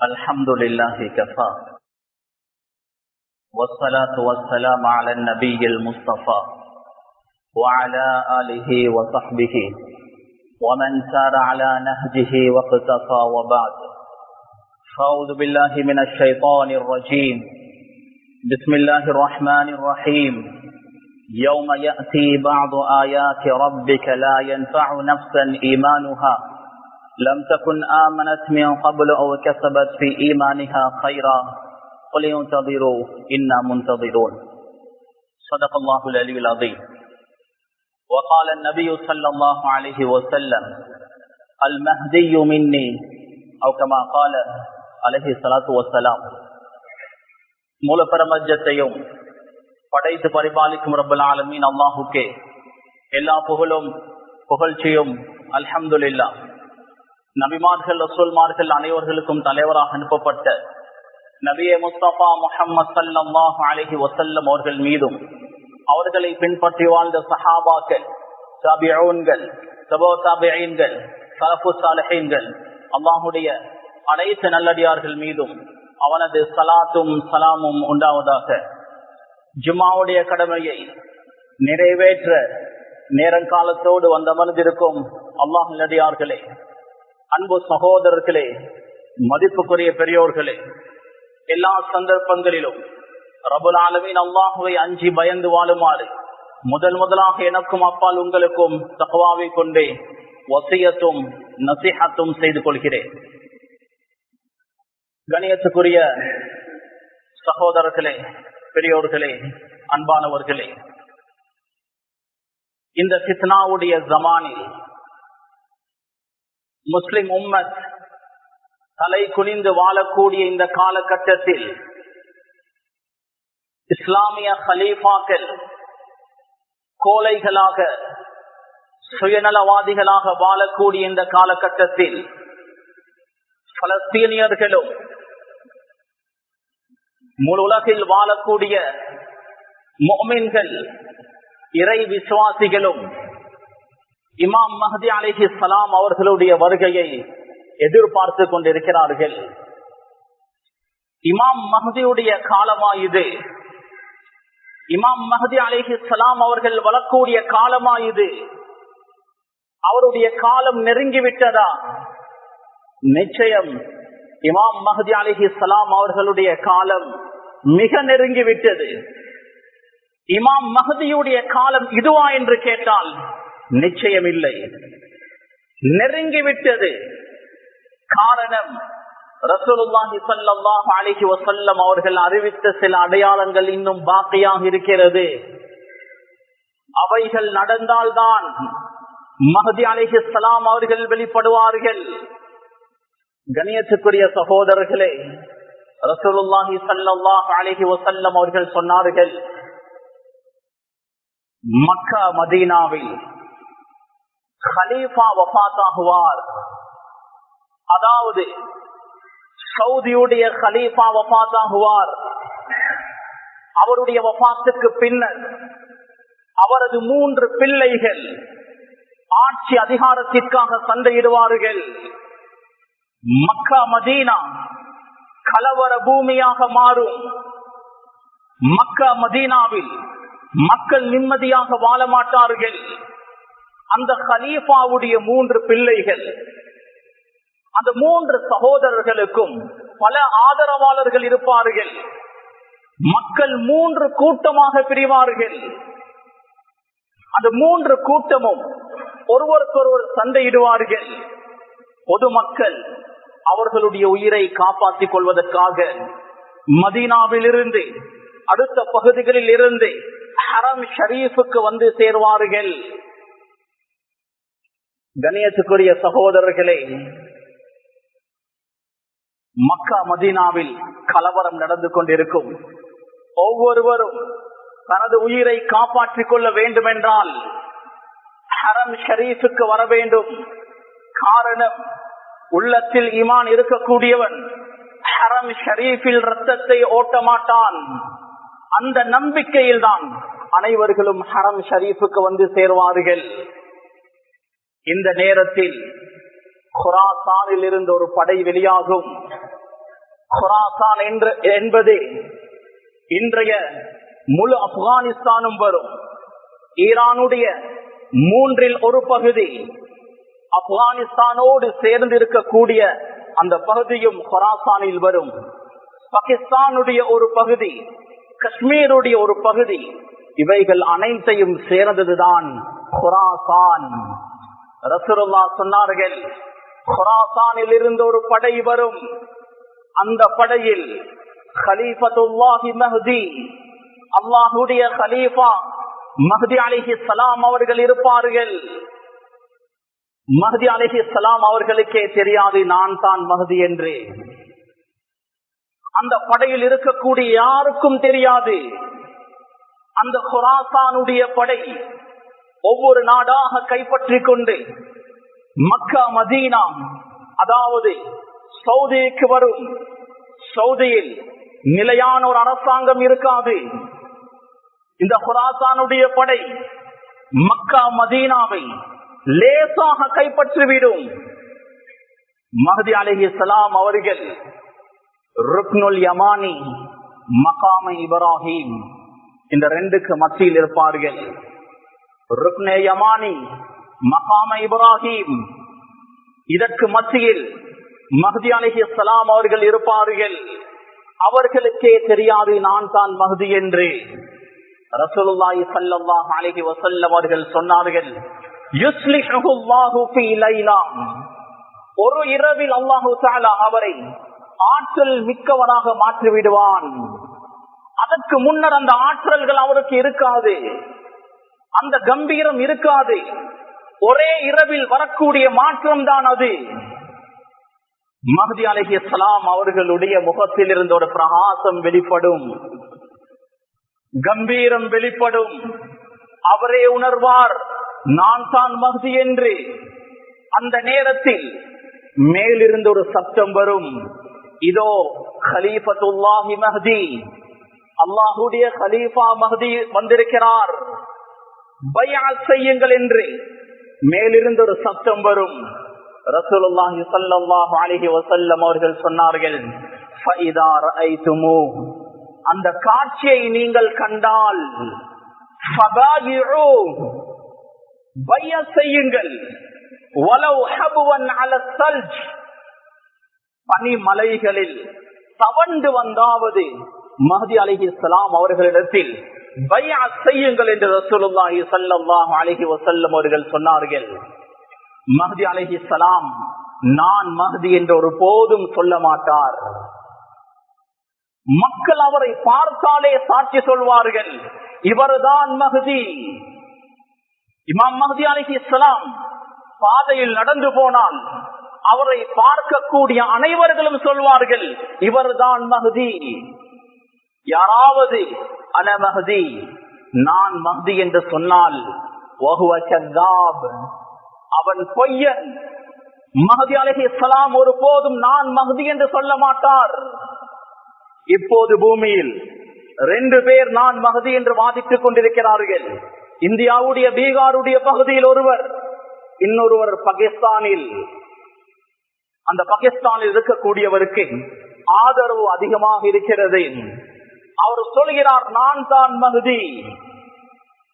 الحمد لله كفى والصلاة والسلام على النبي المصطفى وعلى آله وصحبه ومن سار على نهجه واقتفى وبعد. فأعوذ بالله من الشيطان الرجيم. بسم الله الرحمن الرحيم. يوم يأتي بعض آيات ربك لا ينفع نفسا إيمانها لم تكن آمنت من قبل أو كسبت في إيمانها خيرا قل انتظروا إنا منتظرون. صدق الله العلي العظيم. وقال النبي صلى الله عليه وسلم المهدي مني أو كما قال عليه الصلاة والسلام. மூல பிரபஞ்சத்தையும் படைத்து பரிபாலிக்கும் ரப்பல் ஆலமீன் அல்லாஹுக்கே எல்லா புகழும் புகழ்ச்சியும் அல்ஹம்துலில்லாஹ். நபிமார்கள் ரசூல்மார்கள் அனைவர்களுக்கும் தலைவராக அனுப்பப்பட்ட நபியே முஸ்தபா முஹம்மது ஸல்லல்லாஹு அலைஹி வஸல்லம் அவர்கள் மீதும் அவர்களை பின்பற்றி வாழ்ந்த சஹாபாக்கள், தாபிஊன்கள், தபூ தாபிஈன்கள், ஸலஃபு ஸாலிஹீன்கள், அல்லாஹ்வுடைய அனைத்து நல்லடியார்கள் மீதும் அவனது ஸலாத்தும் ஸலாமும் உண்டாவதாக. ஜும்ஆவுடைய கடமையை நிறைவேற்ற நேரங்காலத்தோடு வந்தமர்ந்திருக்கும் அல்லாஹ் நல்லடியார்களே, அன்பு சகோதரர்களே, மதிப்புக்குரிய பெரியோர்களே, எல்லா சந்தர்ப்பங்களிலும் ரப்பல் ஆலமீன் அல்லாஹ்வை அஞ்சி பயந்து வாழுமாறு முதலாக எனக்கும் அப்பால் உங்களுக்கும் தக்வாவை கொண்டே வசியத்தும் நசீஹத்தும் செய்து கொள்கிறேன். கணியத்துக்குரிய சகோதரர்களே, பெரியோர்களே, அன்பானவர்களே, இந்த ஃபித்னாவுடைய ஜமானில் முஸ்லிம் உம்மத் தலை குனிந்து வாழக்கூடிய இந்த காலகட்டத்தில் இஸ்லாமிய ஹலீஃபாக்கள் கோழைகளாக சுயநலவாதிகளாக வாழக்கூடிய இந்த காலகட்டத்தில் பலஸ்தீனியர்களும் முழு உலகில் வாழக்கூடிய முஃமின்கள் இறை விசுவாசிகளும் இமாம் மஹ்தி அலைஹிஸ்ஸலாம் அவர்களுடைய வருகையை எதிர்பார்த்து கொண்டிருக்கிறார்கள். இமாம் மஹ்தியுடைய காலமா இது? இமாம் மஹ்தி அலைஹிஸ்ஸலாம் அவர்கள் வரக்கூடிய காலமா இது? அவருடைய காலம் நெருங்கிவிட்டதா? நிச்சயம் இமாம் மஹ்தி அலைஹிஸ்ஸலாம் அவர்களுடைய காலம் மிக நெருங்கிவிட்டது. இமாம் மஹ்தியுடைய காலம் இதுவா என்று கேட்டால் நிச்சயம் இல்லை, நெருங்கிவிட்டது. காரணம், ரசூலுல்லாஹி ஸல்லல்லாஹு அலைஹி வஸல்லம் அவர்கள் அறிவித்த சில அடையாளங்கள் இன்னும் பாக்கியாக இருக்கிறது. அவைகள் நடந்தால்தான் மஹ்தி அலைஹிஸ்ஸலாம் அவர்கள் வெளிப்படுவார்கள். கண்ணியத்துக்குரிய சகோதரர்களே, ரசூலுல்லாஹி ஸல்லல்லாஹு அலைஹி வஸல்லம் அவர்கள் சொன்னார்கள், மக்கா மதீனாவில் கலீஃபா வஃபாத்தாகுவார். அதாவது சவுதியுடைய கலீஃபா வஃபாத்தாகுவார். அவருடைய வஃபாத்துக்கு பின்னர் அவரது 3 பிள்ளைகள் ஆட்சி அதிகாரத்திற்காக சண்டையிடுவார்கள். மக்கா மதீனா கலவர பூமியாக மாறும். மக்கா மதீனாவில் மக்கள் நிம்மதியாக வாழ மாட்டார்கள். அந்த கலீஃபாவுடைய 3 பிள்ளைகள், அந்த 3 சகோதரர்களுக்கும் பல ஆதரவாளர்கள் இருப்பார்கள். மக்கள் 3 கூட்டமாக பிரிவார்கள். அந்த 3 கூட்டமும் ஒருவருக்கொருவர் சண்டையிடுவார்கள். பொதுமக்கள் அவர்களுடைய உயிரை காப்பாற்றிக் கொள்வதற்காக மதீனாவில் இருந்து அடுத்த பகுதிகளில் இருந்து ஹரம் ஷரீஃபுக்கு வந்து சேர்வார்கள். கண்ணியத்துக்குரிய சகோதரர்களே, மக்கா மதீனாவில் கலவரம் நடந்து கொண்டிருக்கும். ஒவ்வொருவரும் தனது உயிரை காப்பாற்றிக் கொள்ள வேண்டும் என்றால் ஹரம் ஷரீஃபுக்கு வர வேண்டும். காரணம், உள்ளத்தில் ஈமான் இருக்கக்கூடியவன் ஹரம் ஷரீஃபில் ரத்தத்தை ஓட்ட மாட்டான். அந்த நம்பிக்கையில் தான் அனைவர்களும் ஹரம் ஷரீஃபுக்கு வந்து சேர்வார்கள். இந்த நேரத்தில் குராசானில் இருந்து ஒரு படை வெளியாகும். குராசான் என்பது இன்றைய முழு ஆப்கானிஸ்தானும் வரும். ஈரானுடைய 1/3 பகுதி ஆப்கானிஸ்தானோடு சேர்ந்து இருக்கக்கூடிய அந்த பகுதியும் குராசானில் வரும். பாகிஸ்தானுடைய ஒரு பகுதி, காஷ்மீருடைய ஒரு பகுதி, இவைகள் அனைத்தையும் சேர்ந்ததுதான் குராசான். ரசூலுல்லாஹ் சொன்னார்கள், குராசானில் இருந்து ஒரு படை வரும். அந்த படையில் கலீஃபத்துல்லாஹி மஹ்தி, அல்லாஹ்வுடைய கலீஃபா மஹ்தி அலைஹிஸ்ஸலாம் அவர்கள் இருப்பார்கள். மஹ்தி அலைஹிஸ்ஸலாம் அவர்களுக்கே தெரியாது நான் தான் மஹ்தி என்று. அந்த படையில் இருக்கக்கூடிய யாருக்கும் தெரியாது. அந்த குராசானுடைய படை ஒவ்வொரு நாடாக கைப்பற்றிக் கொண்டு மக்கா மதீனா, அதாவது சவுதிக்கு வரும். சவுதியில் நிலையான ஒரு அரசாங்கம் இருக்காது. இந்த குராசானுடைய படை மக்கா மதீனாவை லேசாக கைப்பற்றிவிடும். மஹ்தி அலைஹிஸ்ஸலாம் அவர்கள் ருக்னுல் யமானி, மகாம இப்ராஹிம், இந்த 2க்கு மத்தியில் இருப்பார்கள். ருக்னே யமானி, மகாம இப்ராஹிம், இதற்கு மத்தியில் மஹ்தி அலைஹிஸ்ஸலாம் அவர்கள் இருப்பார்கள். அவர்களுக்கே தெரியாது நான் தான் மஹ்தி என்று. ரசூலுல்லாஹி ஸல்லல்லாஹு அலைஹி வஸல்லம் அவர்கள் சொன்னார்கள், யுஸ்லிஹு அல்லாஹு ஃபீ லைலா, ஒரு இரவில் அல்லாஹு தஆலா அவரை ஆற்றல் மிக்கவராக மாற்றி விடுவான். அதற்கு முன்னர் அந்த ஆற்றல்கள் அவருக்கு இருக்காது, அந்த கம்பீரம் இருக்காது. ஒரே இரவில் வரக்கூடிய மாற்றம் தான் அது. மஹ்தி அலைஹிஸ்ஸலாம் அவர்களுடைய முகத்தில் இருந்த ஒரு பிரகாசம் வெளிப்படும், கம்பீரம் வெளிப்படும். அவரே உணர்வார் நான் தான் மஹ்தி என்று. அந்த நேரத்தில் மேலிருந்து ஒரு சத்தம் வரும், இதோ கலீஃபத்துல்லாஹி மஹ்தி, அல்லாஹ்வுடைய கலீஃபா மஹ்தி வந்திருக்கிறார், பைஅத் செய்யுங்கள் என்று மேலிருந்து ஒரு சத்தம் வரும். ரசூலுல்லாஹி ஸல்லல்லாஹு அலைஹி வஸல்லம் அவர்கள் சொன்னார்கள், ஃபஇதா ரஅய்துமு, அந்த காட்சியை நீங்கள் கண்டால், ஃபபாயிஉ, பைஅத் செய்யுங்கள், வலவ் ஹபுவன் அலா ஸல்ஜ், பனிமலைகளில் தவண்டு வந்தாவது மஹ்தி அலைஹிஸ்ஸலாம் அவர்களிடத்தில் பைஅத் செய்யுங்கள் என்று ரசூலுல்லாஹி ஸல்லல்லாஹு அலைஹி வஸல்லம் அவர்கள் சொன்னார்கள். மஹ்தி அலைஹிஸ்ஸலாம் நான் மஹ்தி என்று ஒரு போதும் சொல்ல மாட்டார். மக்கள் அவரை பார்த்தாலே சாட்சி சொல்வார்கள், இவர்தான் மஹ்தி. இமாம் மஹ்தி அலைஹிஸ்ஸலாம் பாதையில் நடந்து போனால் அவரை பார்க்கக்கூடிய அனைவர்களும் சொல்வார்கள், இவர்தான் மஹ்தி. யாராவது அன மஹ்தி, நான் மஹ்தி என்று சொன்னால் வஹுவ கذاب, அவன் பொய்யன். மஹ்தி அலைஹிஸ்ஸலாம் ஒரு போதும் நான் மஹ்தி என்று சொல்ல மாட்டார். இப்போது பூமியில் 2 பேர் நான் மஹ்தி என்று வாதிட்டுக் கொண்டிருக்கிறார்கள். இந்தியாவுடைய பீகாருடைய பகுதியில் ஒருவர், இன்னொருவர் பாகிஸ்தானில். அந்த பாகிஸ்தானில் இருக்கக்கூடியவருக்கு ஆதரவு அதிகமாக இருக்கிறது. அவர் சொல்கிறார் நான் தான் மஹ்தி.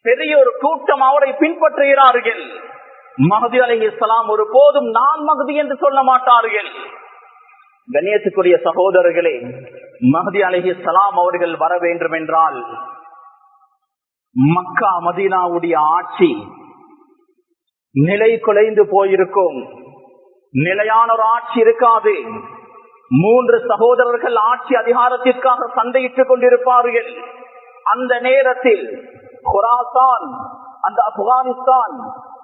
பெரிய ஒரு கூட்டம் அவரை பின்பற்றுகிறார்கள். மஹ்தி அலைஹிஸ்ஸலாம் ஒரு போதும் நான் மஹ்தி என்று சொல்ல மாட்டார்கள். கண்ணியத்துக்குரிய சகோதரர்களே, மஹ்தி அலைஹிஸ்ஸலாம் அவர்கள் வர வேண்டும் என்றால் மக்கா மதீனாவுடைய ஆட்சி நிலை குலைந்து போயிருக்கும். நிலையான ஒரு ஆட்சி இருக்காது. 3 சகோதரர்கள் ஆட்சி அதிகாரத்திற்காக சண்டையிட்டுக் கொண்டிருப்பார்கள். அந்த நேரத்தில் குராசான், அந்த ஆப்கானிஸ்தான்,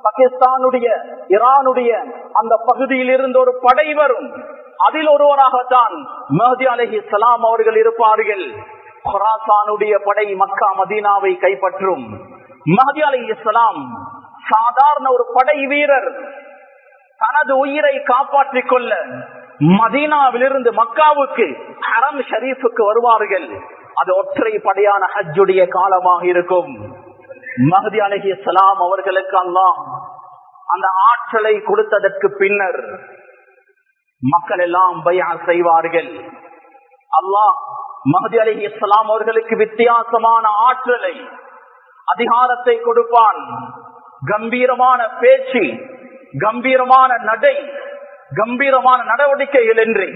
பாகிஸ்தானுடைய, ஈரானுடைய அந்த பகுதியில் இருந்து ஒரு படை வரும். அதில் ஒருவராகத்தான் மஹ்தி அலைஹிஸ்ஸலாம் அவர்கள் இருப்பார்கள். குராசானுடைய படை மக்கா மதீனாவை கைப்பற்றும். மஹ்தி அலைஹிஸ்ஸலாம் சாதாரண ஒரு படை வீரர். தனது உயிரை காப்பாற்றிக் கொள்ள மதீனாவிலிருந்து மக்காவுக்கு, ஹரம் ஷரீஃபுக்கு வருவார்கள். அது ஒற்றை படையான ஹஜ்ஜுடைய காலமாக இருக்கும். மஹ்தி அலைஹிஸ்ஸலாம் அவர்களுக்கு அல்லாஹ் அந்த ஆற்றலை கொடுத்ததற்கு பின்னர் மக்கள் எல்லாம் பைஅத் செய்வார்கள். அல்லாஹ் மஹ்தி அலைஹிஸ்ஸலாம் அவர்களுக்கு வித்தியாசமான ஆற்றலை, அதிகாரத்தை கொடுப்பான். கம்பீரமான பேச்சு, கம்பீரமான நடை, கம்பீரமான நடவடிக்கைகள் என்று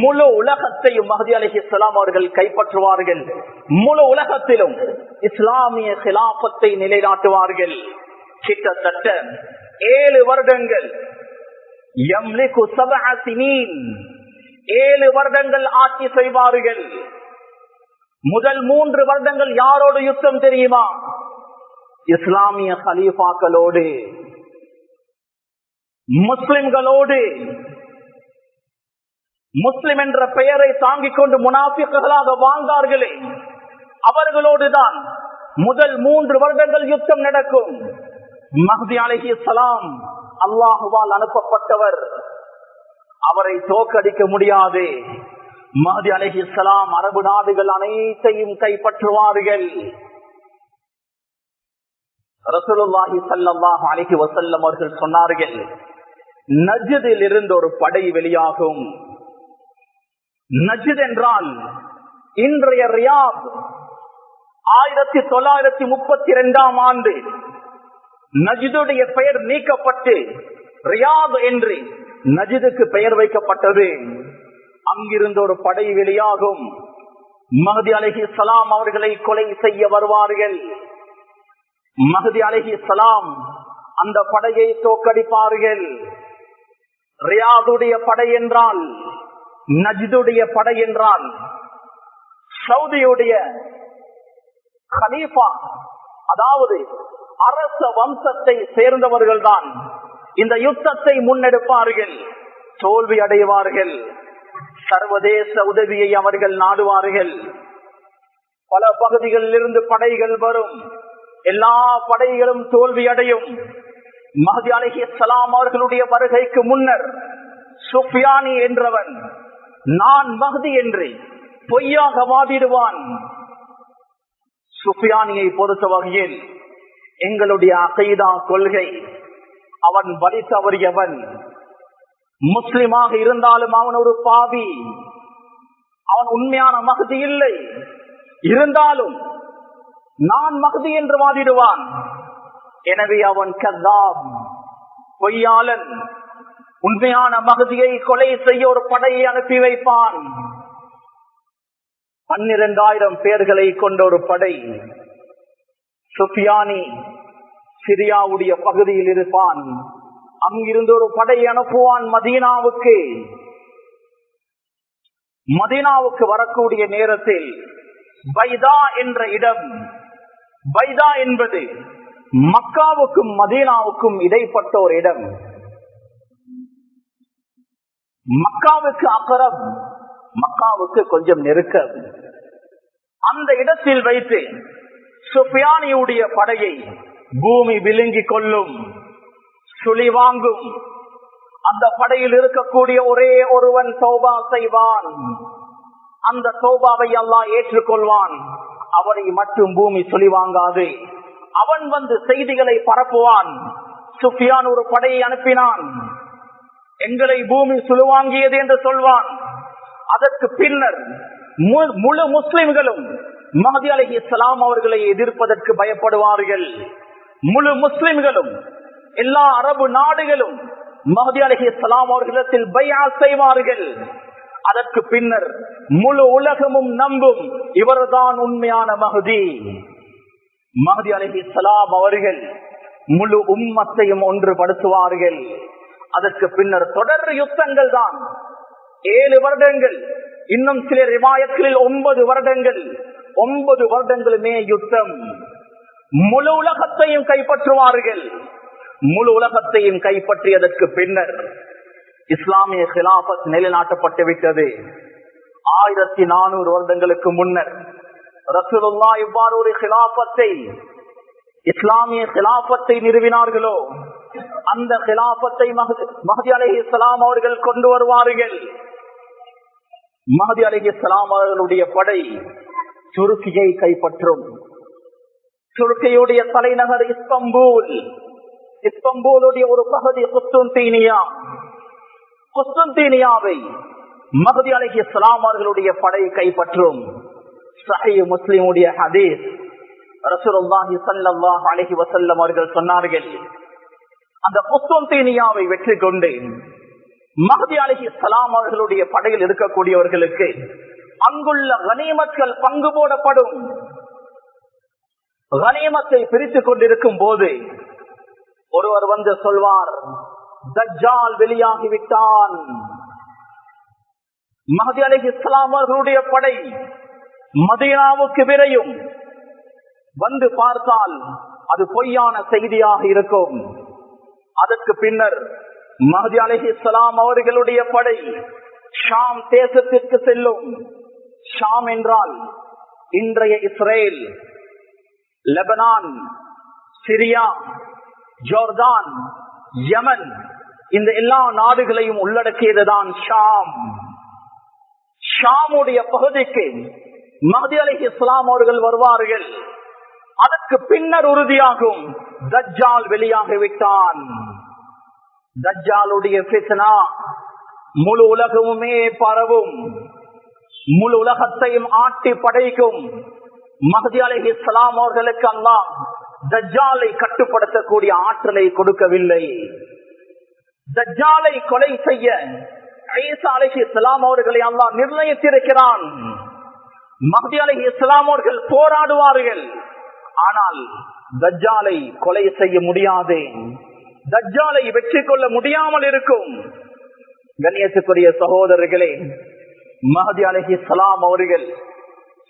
முழு உலகத்தையும் மஹ்தி அலைஹிஸ்ஸலாம் அவர்கள் கைப்பற்றுவார்கள். முழு உலகத்திலும் இஸ்லாமிய கிலாபத்தை நிலைநாட்டுவார்கள். கிட்டத்தட்ட 7 வருடங்கள், யம்லிகு 7 சினீன், 7 வருடங்கள் ஆட்சி செய்வார்கள். முதல் 3 வருடங்கள் யாரோடு யுத்தம் தெரியுமா? இஸ்லாமிய கலீஃபாக்களோடு, முஸ்லிம்களோடு. முஸ்லிம் என்ற பெயரை தாங்கிக் கொண்டு முனாஃபிக்குகளாக வாழ்ந்தார்களே, அவர்களோடுதான் முதல் 3 வருடங்கள் யுத்தம் நடக்கும். மஹ்தி அலைஹிஸ்ஸலாம் அல்லாஹுவால் அனுப்பப்பட்டவர், அவரை தோற்கடிக்க முடியாது. மஹ்தி அலைஹிஸ்ஸலாம் அரபு நாடுகள் அனைத்தையும் கைப்பற்றுவார்கள். ரசூலுல்லாஹி ஸல்லல்லாஹு அலைஹி வஸல்லம் அவர்கள் சொன்னார்கள், நஜ்தில் இருந்து ஒரு படை வெளியாகும். நஜ்த் என்றால் இன்றைய ரியாத். 1932ஆம் ஆண்டு நஜ்துடைய பெயர் நீக்கப்பட்டு ரியாத் என்று நஜ்துக்கு பெயர் வைக்கப்பட்டது. அங்கிருந்து ஒரு படை வெளியாகும். மஹ்தி அலைஹிஸ்ஸலாம் அவர்களை கொலை செய்ய வருவார்கள். மஹ்தி அலைஹிஸ்ஸலாம் அந்த படையை தோற்கடிப்பார்கள். ரியாதுடைய படை என்றால், நஜ்துடைய படை என்றால், சவுதியுடைய கலீஃபா, அதாவது அரச வம்சத்தை சேர்ந்தவர்கள் தான் இந்த யுத்தத்தை முன்னெடுப்பார்கள். தோல்வி அடைவார்கள். சர்வதேச உதவியை அவர்கள் நாடுவார்கள். பல பகுதிகளில் இருந்து படைகள் வரும். எல்லா படைகளும் தோல்வி அடையும். மஹ்தி அலைஹிஸ்ஸலாம் அவர்களுடைய வருகைக்கு முன்னர் சுஃபியானி என்றவன் நான் மஹ்தி என்று பொய்யாக வாதிடுவான். சுஃபியானியை பொறுத்த வகையில் எங்களுடைய அகீதா கொள்கை, அவன் வழி தவறியவன், முஸ்லிமாக இருந்தாலும் அவன் ஒரு பாவி, அவன் உண்மையான மஹ்தி இல்லை, இருந்தாலும் நான் மஹ்தி என்று வாதிடுவான். எனவே அவன் கذاب, பொய்யாளன். உண்மையான மஹ்தியை கொலை செய்ய ஒரு படையை அனுப்பி வைப்பான். 12,000 பேர்களை கொண்ட ஒரு படை. சுஃபியானி சிரியாவுடைய பகுதியில் இருப்பான். அங்கிருந்து ஒரு படை அனுப்புவான் மதீனாவுக்கு. மதீனாவுக்கு வரக்கூடிய நேரத்தில் பைதா என்ற இடம், பைதா என்பது மக்காவுக்கும் மதீனாவுக்கும் இடைப்பட்ட ஒரு இடம். மக்காவுக்கு அகரம், மக்காவுக்கு கொஞ்சம் நெருக்கம். அந்த இடத்தில் வைத்து சுஃபியானியுடைய படையை பூமி விழுங்கிக் கொள்ளும், சுழி வாங்கும். அந்த படையில் இருக்கக்கூடிய ஒரே ஒருவன் தௌபா செய்வான். அந்த தௌபாவை அல்லாஹ் ஏற்றுக்கொள்வான். அவனை மட்டும் பூமி சுழி வாங்காது. அவன் வந்து செய்திகளை பரப்புவான். சுஃபியான் ஒரு படையை அனுப்பினான், எங்களை பூமி சுழுவாங்கியது என்று சொல்வான். அதற்கு பின்னர் முழு முஸ்லிம்களும் மஹ்தி அலைஹிஸ்ஸலாம் அவர்களை எதிர்ப்பதற்கு பயப்படுவார்கள். முழு முஸ்லிம்களும், எல்லா அரபு நாடுகளும் மஹ்தி அலைஹிஸ்ஸலாம் அவர்களிடத்தில் பைஅத் செய்வார்கள். அதற்கு பின்னர் முழு உலகமும் நம்பும், இவர்தான் உண்மையான மஹ்தி. மஹ்தி அலைஹிஸ்ஸலாம் அவர்கள் முழு உம்மத்தையும் ஒன்றுபடுத்துவார்கள். அதற்கு பின்னர் தொடர் யுத்தங்கள் தான். 7 வருடங்கள், இன்னும் சில ரிவாயத்களில் 9 வருடங்கள். 9 வருடங்களுமே யுத்தம். முழு உலகத்தையும் கைப்பற்றுவார்கள். முழு உலகத்தையும் கைப்பற்றியதற்கு பின்னர் இஸ்லாமிய கிலாபத் நிலைநாட்டப்பட்டு விட்டது. 1400 வருடங்களுக்கு முன்னர் ரசூலுல்லாஹ் இவ்வாறு ஒரு கிலாபத்தை, இஸ்லாமிய கிலாபத்தை நிறுவினார்களோ, அந்த கிலாபத்தை மஹ்தி அலைஹிஸ்ஸலாம் அவர்கள் கொண்டு வருவார்கள். மஹ்தி அலைஹிஸ்ஸலாம் அவர்களுடைய படை துருக்கியை கைப்பற்றும். துருக்கியுடைய தலைநகர் இஸ்தம்பூல். இஸ்தம்பூலுடைய ஒரு பகுதி குஸ்துன்தீனியா. குஸ்துன்தீனியாவை மஹ்தி அலைஹிஸ்ஸலாம் அவர்களுடைய படை கைப்பற்றும். சஹீஹ் முஸ்லிமுடைய ஹதீஸ், ரசூலுல்லாஹி ஸல்லல்லாஹு அலைஹி வஸல்லம் அவர்கள் சொன்னார்கள், அந்த குஸ்துன்தீனியாவை வெற்றி கொண்டு மஹ்தி அலைஹிஸ்ஸலாம் அவர்களுடைய படையில் இருக்கக்கூடியவர்களுக்கு அங்குள்ள கனிமத்கள் பங்கு போடப்படும். கனிமத்தை பிரித்துக் கொண்டிருக்கும் போது ஒருவர் வந்து சொல்வார், தஜ்ஜால் வெளியாகிவிட்டான். மஹ்தி அலைஹிஸ்ஸலாம் அவர்களுடைய படை மதீனாவுக்கு விரையும். வந்து பார்த்தால் அது பொய்யான செய்தியாக இருக்கும். அதற்கு பின்னர் மஹ்தி அலைஹிஸ்ஸலாம் அவர்களுடைய படை ஷாம் தேசத்திற்கு செல்லும். ஷாம் என்றால் இன்றைய இஸ்ரேல், லெபனான், சிரியா, ஜோர்தான், யமன், இந்த எல்லா நாடுகளையும் உள்ளடக்கியதுதான் ஷாம். ஷாமுடைய பகுதிக்கு மஹ்தி அலைஹிஸ்ஸலாம் அவர்கள் வருவார்கள். அதற்கு பின்னர் உறுதியாகும், தஜ்ஜால் வெளியாகிவிட்டான். தஜ்ஜாலுடைய ஃபித்னா முழு உலகமுமே பரவும், முழு உலகத்தையும் ஆட்டி படைக்கும். மஹ்தி அலைஹிஸ்ஸலாம் அவர்களுக்கு அல்லாஹ் தஜ்ஜாலை கட்டுப்படுத்தக்கூடிய ஆற்றலை கொடுக்கவில்லை. தஜ்ஜாலை கொலை செய்ய ஈசா அலைஹிஸ்ஸலாம் அவர்களை அல்லாஹ் நிர்ணயித்திருக்கிறான். மஹ்தி அலைஹிஸ்ஸலாம் அவர்கள் போராடுவார்கள், ஆனால் தஜ்ஜாலை கொலை செய்ய முடியாது, தஜ்ஜாலை வெற்றி கொள்ள முடியாமல் இருக்கும். கண்ணியத்துக்குரிய சகோதரர்களே, மஹ்தி அலைஹிஸ்ஸலாம் அவர்கள்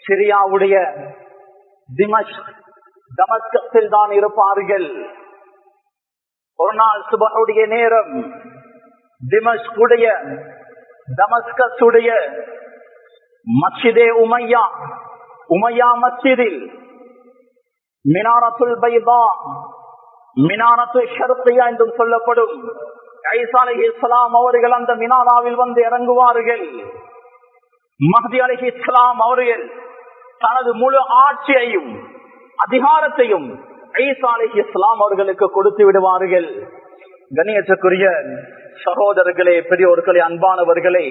சிரியாவுடைய தமஸ்கஸில் தான் இருப்பார்கள். ஒரு நாள் சுபஹுடைய நேரம் தமஸ்கஸுடைய மஸ்ஜிதே உமையா மஸ்ஜிதில் மினாரத்துல் பைதா, மினாரத்து ஷர்கியா என்றும் சொல்லப்படும் ஈசா அலைஹிஸ்ஸலாம் அவர்கள் அந்த மினாராவில் வந்து இறங்குவார்கள். மஹ்தி அலைஹிஸ்ஸலாம் அவர்கள் தனது முழு ஆட்சியையும் அதிகாரத்தையும் ஈசா அலைஹிஸ்ஸலாம் அவர்களுக்கு கொடுத்து விடுவார்கள். கண்ணியத்துக்குரிய சகோதரர்களே, பெரியோர்களே, அன்பானவர்களே,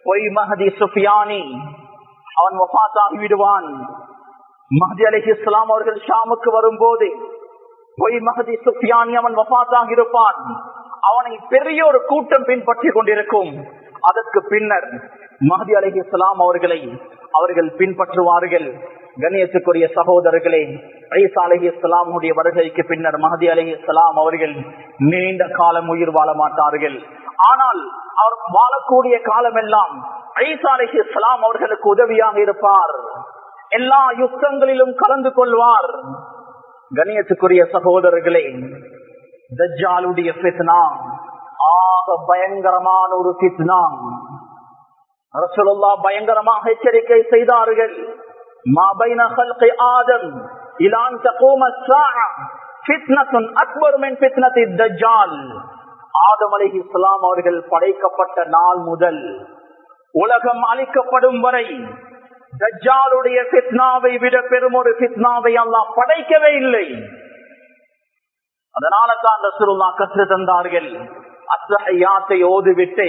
பொய் மஹ்தி சுஃபியானி அவன் வஃபாத்தாகி விடுவான். மஹ்தி அலைஹிஸ்ஸலாம் அவர்கள் ஷாமுக்கு வரும்போது பொய் மஹ்தி சுஃபியானி அவன் வஃபாத்தாகி இருப்பான். அவனை பெரிய ஒரு கூட்டம் பின்பற்றி கொண்டிருக்கும். அதற்கு பின்னர் மஹ்தி அலைஹிஸ்ஸலாம் அவர்கள் பின்பற்றுவார்கள். கண்ணியத்துக்குரிய சகோதரர்களே, ஈசா அலைஹிஸ்ஸலாம் உடைய வருகைக்கு பின்னர் மஹ்தி அலைஹிஸ்ஸலாம் அவர்கள் நீண்ட காலம் உயிர் வாழ மாட்டார்கள். ஆனால் அவர் வாழக்கூடிய காலமெல்லாம் ஈசா அலைஹிஸ்ஸலாம் அவர்களுக்கு உதவியாக இருப்பார். எல்லா யுத்தங்களிலும் கலந்து கொள்வார். கண்ணியத்துக்குரிய சகோதரர்களே, தஜ்ஜாலுடைய ஃபித்னா ஆக பயங்கரமான ஒரு ஃபித்னா. ரசூலுல்லாஹ் பயங்கரமாக எச்சரிக்கை செய்தார்கள். மா பைன ஹல்கி ஆதம் இலா அன் தகூம ஸாஅ ஃபித்னத்துன் அக்பர் மின் ஃபித்னத்தி தஜ்ஜால். ஆதம் அலைஹிஸ்ஸலாம் அவர்கள் படைக்கப்பட்ட நாள் முதல் உலகம் அழிக்கப்படும் வரை தஜ்ஜாலுடைய ஃபித்னாவை விட பெரும் ஒரு ஃபித்னாவை அல்லாஹ் படைக்கவே இல்லை. அதனால தான் ரசூலுல்லாஹ் கற்று தந்தார்கள், அத்தஹியாத்தை ஓதிவிட்டு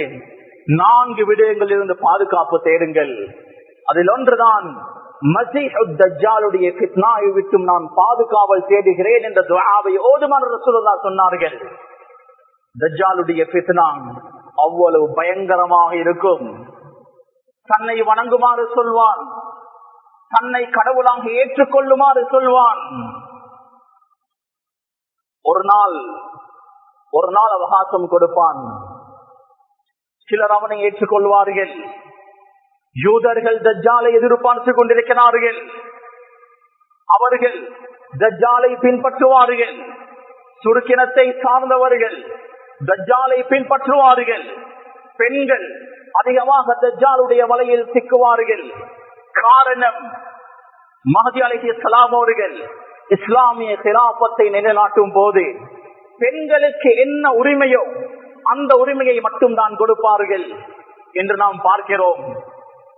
4 விடயங்களில் இருந்து பாதுகாப்பு தேடுங்கள். அதில் ஒன்றுதான் மஸீஹுத் தஜ்ஜாலுடைய ஃபித்னாவை விட்டும் நான் பாதுகாவல் தேடுகிறேன் என்ற துஆவை ஓதுமாறு ரசூலுல்லாஹ் சொன்னார்கள். தஜ்ஜாலுடைய ஃபித்னா அவ்வளவு பயங்கரமாக இருக்கும். தன்னை வணங்குமாறு சொல்வான், தன்னை கடவுளாக ஏற்றுக்கொள்ளுமாறு சொல்வான். ஒரு நாள் அவகாசம் கொடுப்பான். சிலர் அவனை ஏற்றுக்கொள்வார்கள். யூதர்கள் தஜ்ஜாலை எதிர்பார்த்து கொண்டிருக்கிறார்கள். அவர்கள் தஜ்ஜாலை பின்பற்றுவார்கள். சுருக்கினத்தை சார்ந்தவர்கள் தஜ்ஜாலை பின்பற்றுவார்கள். பெண்கள் அதிகமாக தஜ்ஜாலுடைய வலையில் சிக்குவார்கள். காரணம், மஹ்தி அலைஹிஸ்ஸலாம் அவர்கள் இஸ்லாமிய கிலாபத்தை நிலைநாட்டும் போது பெண்களுக்கு என்ன உரிமையோ அந்த உரிமையை மட்டும் தான் கொடுப்பார்கள் என்று நாம் பார்க்கிறோம்.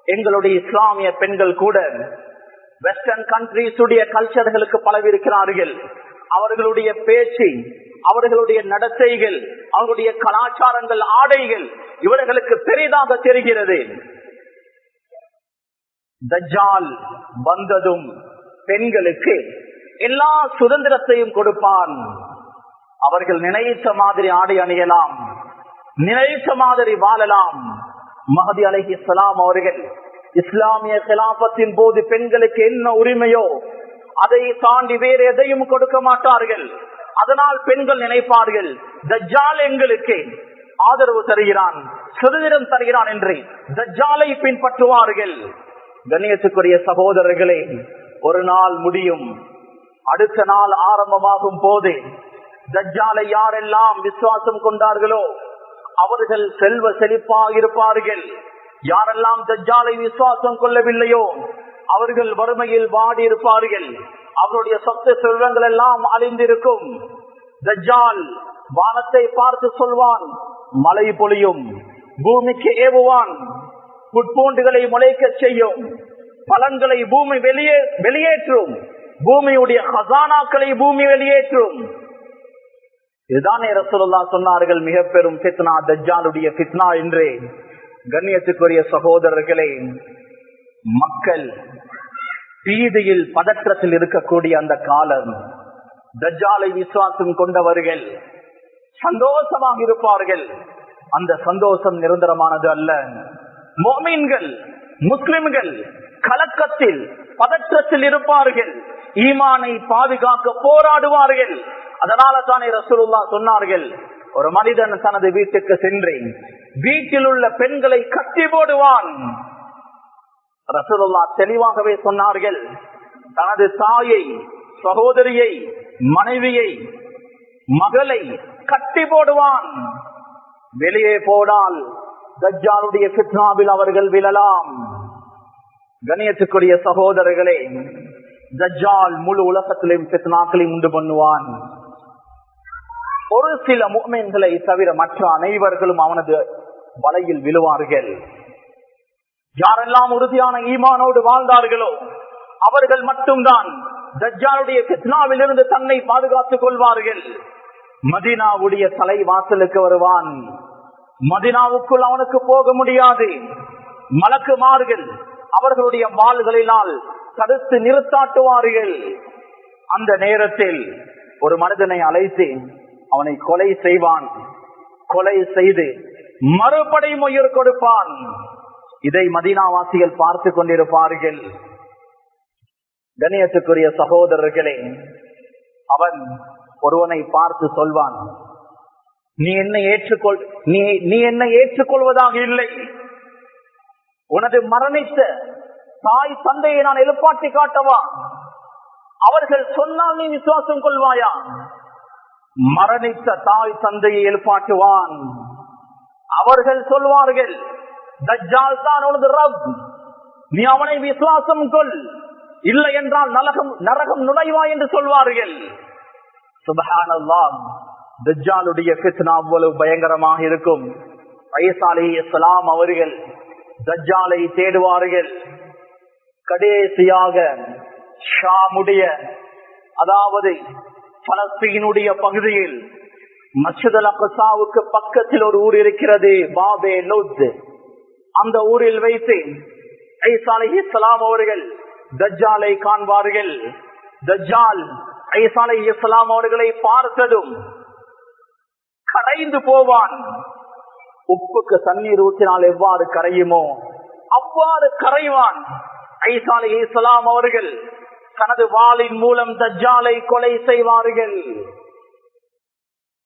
எங்களுடைய இஸ்லாமிய பெண்கள் கூட வெஸ்டர்ன் கண்ட்ரீஸ் உடைய கல்ச்சர்களுக்கு பழகிருக்கிறார்கள். அவர்களுடைய பேச்சு, அவர்களுடைய நடத்தைகள், அவர்களுடைய கலாச்சாரங்கள், ஆடைகள் இவர்களுக்கு பெரிதாக தெரிகிறது. தஜ்ஜால் வந்ததும் பெண்களுக்கு எல்லா சுதந்திரத்தையும் கொடுப்பான். அவர்கள் நினைத்த மாதிரி ஆடை அணியலாம், நினைத்த மாதிரி வாழலாம். மஹதி அலைஹிஸ்ஸலாம் அவர்கள் இஸ்லாமிய கிலாபத்தின் போது பெண்களுக்கு என்ன உரிமையோ அதை தாண்டி வேறு எதையும் கொடுக்க மாட்டார்கள். அதனால் பெண்கள் நினைப்பார்கள், தஜ்ஜால் எங்களுக்கு ஆதரவு தருகிறான், சுதந்திரம் தருகிறான் என்று தஜ்ஜாலை பின்பற்றுவார்கள். கண்ணியத்துக்குரிய சகோதரர்களே, ஒரு நாள் முடியும், அடுத்த நாள் ஆரம்பமாகும் போது தஜ்ஜாலை யாரெல்லாம் விசுவாசம் கொண்டார்களோ அவர்கள் செல்வ செழிப்பாக இருப்பார்கள். யாரெல்லாம் தஜ்ஜாலை விசுவாசம் கொள்ளவில்லையோ அவர்கள் வறுமையில் வாடி இருப்பார்கள். அவருடைய சொத்து செல்வங்கள் எல்லாம் அழிந்திருக்கும். தஜ்ஜால் வானத்தை பார்த்து சொல்வான், மழை பொழியும், பூமிக்கு ஏவுவான், புட்பூண்டுகளை முளைக்க செய்யும், பலன்களை பூமி வெளியேற்றும், பூமியுடைய ஹசானாக்களை பூமி வெளியேற்றும். இதுதானே ரசூலுல்லாஹ் சொன்னார்கள், மிக பெரும் ஃபித்னா தஜ்ஜாலுடைய ஃபித்னா என்று. கண்ணியத்துக்குரிய சகோதரர்களே, மக்கள் பீதியில் பதற்றத்தில் இருக்கக்கூடிய அந்த காலம், தஜ்ஜாலை விசுவாசம் கொண்டவர்கள் சந்தோஷமாக இருப்பார்கள். அந்த சந்தோஷம் நிரந்தரமானது அல்ல. முஃமின்கள், முஸ்லிம்கள் கலக்கத்தில் பதற்றத்தில் இருப்பார்கள், ஈமானை பாதுகாக்க போராடுவார்கள். அதனால தானே ரசூலுல்லாஹ் சொன்னார்கள், ஒரு மனிதன் தனது வீட்டுக்கு சென்று வீட்டில் உள்ள பெண்களை கட்டி போடுவான். ரசூலுல்லாஹ் தெளிவாகவே சொன்னார்கள், தனது தாயை, சகோதரியை, மனைவியை, மகளை கட்டி போடுவான். வெளியே போனால் தஜ்ஜாலுடைய ஃபித்னாவில் அவர்கள் விழலாம். கண்ணியத்துக்குரிய சகோதரர்களே, தஜ்ஜால் முழு உலகத்திலும் ஃபித்னாக்களையும் உண்டு பண்ணுவான். ஒரு சில முஃமின்களை தவிர மற்ற அனைவர்களும் அவனது வலையில் விழுவார்கள். யாரெல்லாம் உறுதியான ஈமானோடு வாழ்ந்தார்களோ அவர்கள் மட்டும்தான் தஜ்ஜாலுடைய ஃபித்னாவில் இருந்து தன்னை பாதுகாத்துக் கொள்வார்கள். மதீனாவுடைய தலைவாசலுக்கு வருவான். மதீனாவுக்குள் அவனுக்கு போக முடியாது. மலக்குமார்கள் அவர்களுடைய வாள்களினால் தடுத்து நிறுத்தாட்டுவார்கள். அந்த நேரத்தில் ஒரு மனிதனை அழைத்து அவனை கொலை செய்வான். கொலை செய்து மறுபடியும் உயிர் கொடுப்பான். இதை மதீனாவாசிகள் பார்த்து கொண்டிருப்பார்கள். கண்ணியத்துக்குரிய சகோதரர்களே, அவன் ஒருவனை பார்த்து சொல்வான், நீ என்னை ஏற்றுக்கொள்வதாக இல்லை, உனது மரணித்த தாய் தந்தையை நான் எழுப்பாட்டி காட்டவா? அவர்கள் சொன்னால் நீ விசுவாசம் கொள்வாயா? மரணித்த தாய் தந்தையை எழுப்பாட்டுவான். அவர்கள் சொல்வார்கள், தஜ்ஜால் தான் உனது ரப், நீ அவனை விசுவாசம் கொள், இல்லை என்றால் நரகம் நுழைவாய் என்று சொல்வார்கள். சுப்ஹானல்லாஹ், தஜ்ஜாலுடைய ஃபித்னா அவ்வளவு பயங்கரமாக இருக்கும். ஈசா அலைஹிஸ்ஸலாம் அவர்கள் தஜ்ஜாலை தேடுவார்கள். கடைசியாக ஷாமுடைய, அதாவது பலஸ்தீனுடைய பகுதியில் மஸ்ஜித் அல்-அக்ஸாவுக்கு பக்கத்தில் ஒரு ஊர் இருக்கிறது, பாபே லோத். அந்த ஊரில் வைத்து ஈசா அலைஹிஸ்ஸலாம் அவர்கள் தஜ்ஜாலை காண்பார்கள். தஜ்ஜால் ஈசா அலைஹிஸ்ஸலாம் அவர்களை பார்த்ததும் கரைந்து போவான். உப்புக்கு தண்ணீர் ஊற்றினால் எவ்வாறு கரையுமோ அவ்வாறு கரைவான். ஈசா அலைஹிஸ்ஸலாம் அவர்கள் தனது வாளின் மூலம் தஜ்ஜாலை கொலை செய்வார்கள்.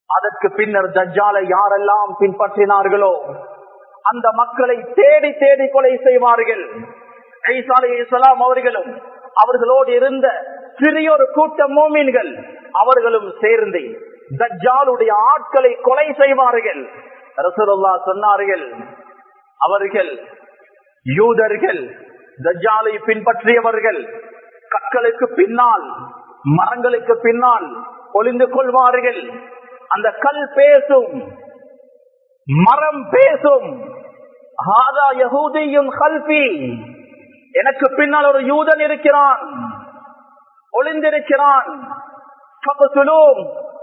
அதற்கு பின்னர் தஜ்ஜாலை யாரெல்லாம் பின்பற்றினார்களோ அந்த மக்களை தேடி தேடி கொலை செய்வார்கள். ஈசா அலைஹிஸ்ஸலாம் அவர்களும் அவர்களோடு இருந்த சிறியொரு கூட்டம் மூமின்கள் அவர்களும் சேர்ந்து தஜ்ஜாலுடைய ஆட்களை கொலை செய்வார்கள். ரசூலுல்லாஹ் சொன்னார்கள், அவர்கள் யூதர்கள், தஜ்ஜாலை பின்பற்றியவர்கள் கற்களுக்கு பின்னால், மரங்களுக்கு பின்னால் ஒளிந்து கொள்வார்கள். அந்த கல் பேசும், மரம் பேசும், ஹாதா யஹூதியுன் கல்பி, எனக்கு பின்னால் ஒரு யூதன் இருக்கிறான், ஒளிந்திருக்கிறான்.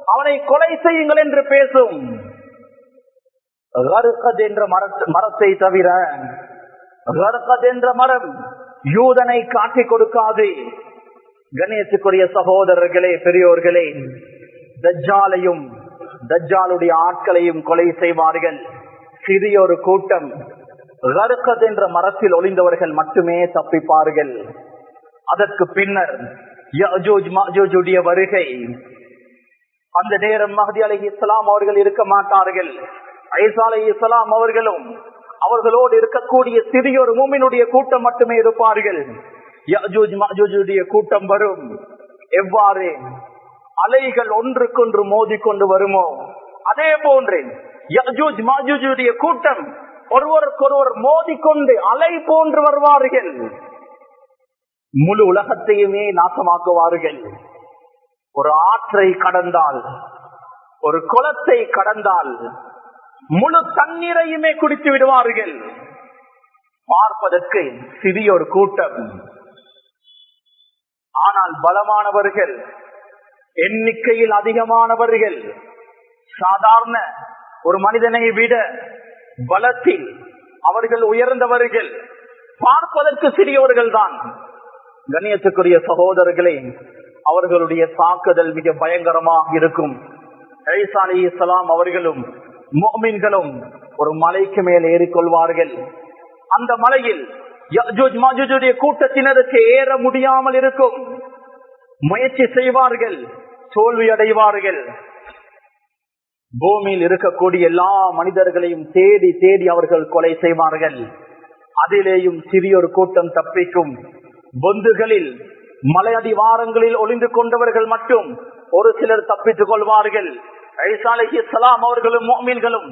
அவனை கொலை செய்யுங்கள் என்று பேசும். கர்கத் என்ற மரத்தை தவிர கர்கத் என்ற மரம் யூதனை காட்டிக் கொடுக்காது. கணேசுக்குரிய சகோதரர்களே, பெரியோர்களே, தஜ்ஜாலையும் தஜ்ஜாலுடைய ஆட்களையும் கொலை செய்வார்கள். சிறிய ஒரு கூட்டம் கர்கத் என்ற மரத்தில் ஒளிந்தவர்கள் மட்டுமே தப்பிப்பார்கள். அதற்கு பின்னர் யஜூஜ் மஜூஜுடைய வருகை. அந்த நேரம் மஹ்தி அலைஹிஸ்ஸலாம் அவர்கள் இருக்க மாட்டார்கள். ஈசா அலைஹிஸ்ஸலாம் அவர்களும் அவர்களோடு இருக்கக்கூடிய சிறிய ஒரு மூமினுடைய கூட்டம் மட்டுமே இருப்பார்கள். யஜூஜ் மஜூஜுடைய கூட்டம் வரும். எவ்வாறு அலைகள் ஒன்றுக்கொன்று மோதிக்கொண்டு வருமோ அதே போன்று யஜூஜ் மஜூஜுடைய கூட்டம் ஒருவருக்கொருவர் மோதிக்கொண்டு அலை போன்று வருவார்கள். முழு உலகத்தையுமே நாசமாக்குவார்கள். ஒரு ஆற்றை கடந்தால், ஒரு குளத்தை கடந்தால் முழு தண்ணீரையுமே குடித்து விடுவார்கள். பார்ப்பதற்கு சிறிய ஒரு கூட்டம், ஆனால் பலமானவர்கள், எண்ணிக்கையில் அதிகமானவர்கள். சாதாரண ஒரு மனிதனை விட பலத்தில் அவர்கள் உயர்ந்தவர்கள். பார்ப்பதற்கு சிறியவர்கள் தான். கண்ணியத்துக்குரிய சகோதரர்களே, அவர்களுடைய தாக்குதல் மிக பயங்கரமாக இருக்கும். ஈசா அலைஹிஸ்ஸலாம் அவர்களும் முஃமின்களும் ஒரு மலைக்கு மேல் ஏறிக்கொள்வார்கள். அந்த மலையில் யஜூஜ் மஜூஜுடைய கூட்டத்தினருக்கு ஏற முடியாமல் இருக்கும். முயற்சி செய்வார்கள், தோல்வி அடைவார்கள். பூமியில் இருக்கக்கூடிய எல்லா மனிதர்களையும் தேடி தேடி அவர்கள் கொலை செய்வார்கள். அதிலேயும் சிறியொரு கூட்டம் தப்பிக்கும். பொந்துகளில், மலை அடிவாரங்களில் ஒளிந்து கொண்டவர்கள் மட்டும் ஒரு சிலர் தப்பித்துக் கொள்வார்கள். ஈசா அலைஹிஸ்ஸலாம் அவர்களும் முஃமின்களும்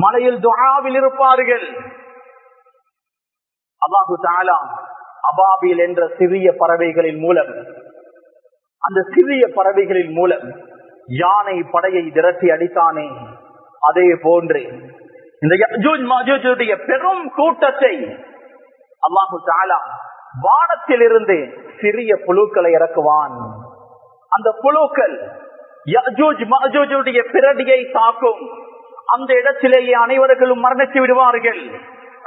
மலையில் துஆவில் இருப்பார்கள். அல்லாஹு தஆலா அபாபில் என்ற சிறிய பறவைகளின் மூலம், அந்த சிறிய பறவைகளின் மூலம் யானை படையை திரட்டி அடித்தானே, அதே போன்று இந்த யஜூஜ் மஜூஜுடைய பெரும் கூட்டத்தை அல்லாஹு தஆலா வானத்தில் இருந்து சிறிய புழுக்களை இறக்குவான். அந்த புழுக்கள் யஜூஜ் மஜூஜுடைய பிரடியை தாக்கும். அந்த இடத்திலேயே அனைவர்களும் மரணித்து விடுவார்கள்.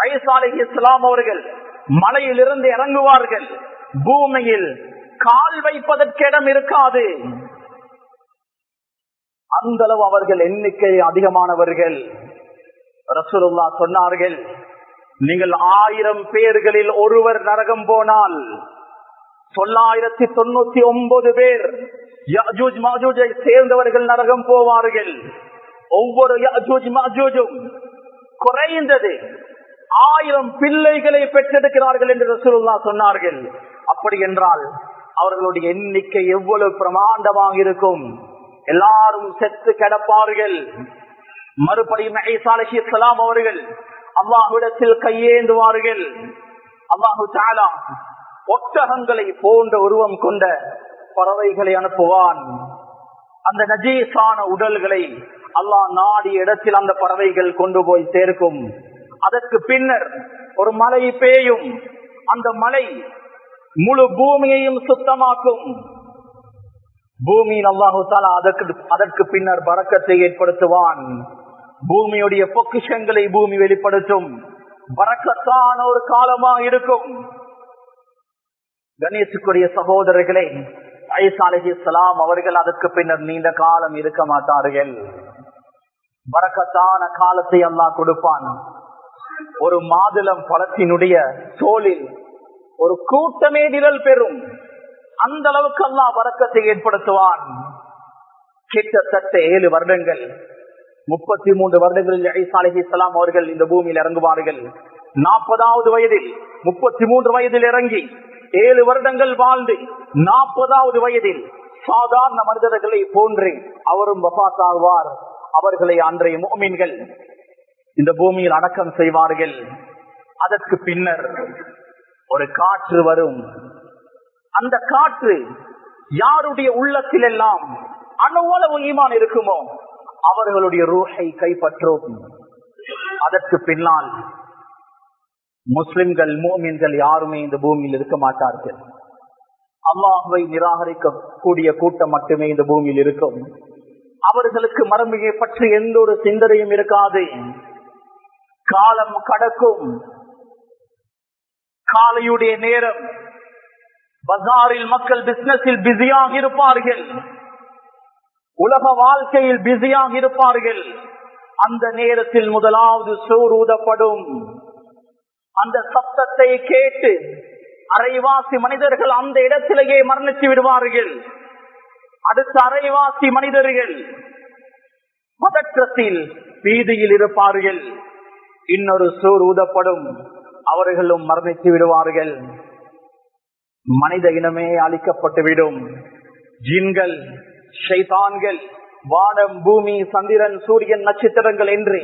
ஈசா அலைஹிஸ்ஸலாம் அவர்கள் மலையில் இருந்து இறங்குவார்கள். பூமியில் கால் வைப்பதற்கு இடம் இருக்காது. அந்த அளவு அவர்கள் எண்ணிக்கை அதிகமானவர்கள். ரசூலுல்லாஹ் சொன்னார்கள், நீங்கள் 1000 பேர்களில் ஒருவர் நரகம் போனால் 999 பேர் யஜூஜ் மஜூஜை சேர்ந்தவர்கள் நரகம் போவார்கள். ஒவ்வொரு யஜூஜ் மஜூஜும் குறைந்தது 1000 பிள்ளைகளை பெற்றெடுக்கிறார்கள் என்று ரசூலுல்லாஹ் சொன்னார்கள். அப்படி என்றால் அவர்களுடைய எண்ணிக்கை எவ்வளவு பிரமாண்டமாக இருக்கும். எல்லாரும் செத்து கிடப்பார்கள். மறுபடியும் ஈசா அலைஹிஸ்ஸலாம் அவர்கள் அல்லாஹ்விடத்தில் கையேந்துவார்கள். அல்லாஹு தஆலா ஒட்டகங்களை போன்ற உருவம் கொண்ட பறவைகளை அனுப்புவான். அந்த நஜீஸான உடல்களை அல்லாஹ் நாடிய இடத்தில் அந்த பறவைகள் கொண்டு போய் சேர்க்கும். அதற்கு பின்னர் ஒரு மழை பெய்யும். அந்த மழை முழு பூமியையும் சுத்தமாக்கும். பூமியில் அல்லாஹு தஆலா அதற்கு பின்னர் பரக்கத்தை ஏற்படுத்துவான். பூமியுடைய பொக்கிஷங்களை பூமி வெளிப்படுத்தும். பரக்கத்தான ஒரு காலமாக இருக்கும். கணேசுக்குரிய சகோதரர்களே, ஈசா அலைஹிஸ்ஸலாம் அவர்கள் அதற்கு பின்னர் நீண்ட காலம் இருக்க மாட்டார்கள். பரக்கத்தான காலத்தை அல்லாஹ் கொடுப்பான். ஒரு மாதுளம் பழத்தினுடைய தோலில் ஒரு கூட்டமே நிழல் பெறும். அந்த அளவுக்கு அல்லாஹ் பரக்கத்தை ஏற்படுத்துவான். கிட்டத்தட்ட 7 வருடங்கள், 33 வருடங்களில் ஈசா அலைஹிஸ்ஸலாம் அவர்கள் இந்த பூமியில் இறங்குவார்கள். 40வது வயதில், 33 வயதில் இறங்கி 7 வருடங்கள் வாழ்ந்து 40வது வயதில் சாதாரண மனிதர்களை போன்று அவரும் வஃபாத் ஆவார். அவர்களை அன்றைய முஃமின்கள் இந்த பூமியில் அடக்கம் செய்வார்கள். அதற்கு பின்னர் ஒரு காற்று வரும். அந்த காற்று யாருடைய உள்ளத்தில் எல்லாம் அணுவளவு ஈமான் இருக்குமோ அவர்களுடைய ரூஹை கைப்பற்றும். அதற்கு பின்னால் முஸ்லிம்கள், முஃமின்கள் யாருமே இந்த பூமியில் இருக்க மாட்டார்கள். அல்லாஹ்வை நிராகரிக்கக்கூடிய கூட்டம் மட்டுமே இந்த பூமியில் இருக்கும். அவர்களுக்கு மறுமையை பற்றி எந்த ஒரு சிந்தனையும் இருக்காது. காலம் கடக்கும், காலையுடைய நேரம், பஜாரில் மக்கள் பிசினஸில் பிஸியாக இருப்பார்கள், உலக வாழ்க்கையில் பிஸியாக இருப்பார்கள். அந்த நேரத்தில் முதலாவது சூர் ஊதப்படும். அந்த சத்தத்தை கேட்டு அரைவாசி மனிதர்கள் அந்த இடத்திலேயே மரணித்து விடுவார்கள். அடுத்த அரைவாசி மனிதர்கள் பதற்றத்தில் பீதியில் இருப்பார்கள். இன்னொரு சூர் ஊதப்படும், அவர்களும் மரணித்து விடுவார்கள். மனித இனமே அழிக்கப்பட்டுவிடும். ஜின்கள், ஷைத்தான்கள், வானம், பூமி, சந்திரன், சூரியன், நட்சத்திரங்கள் என்று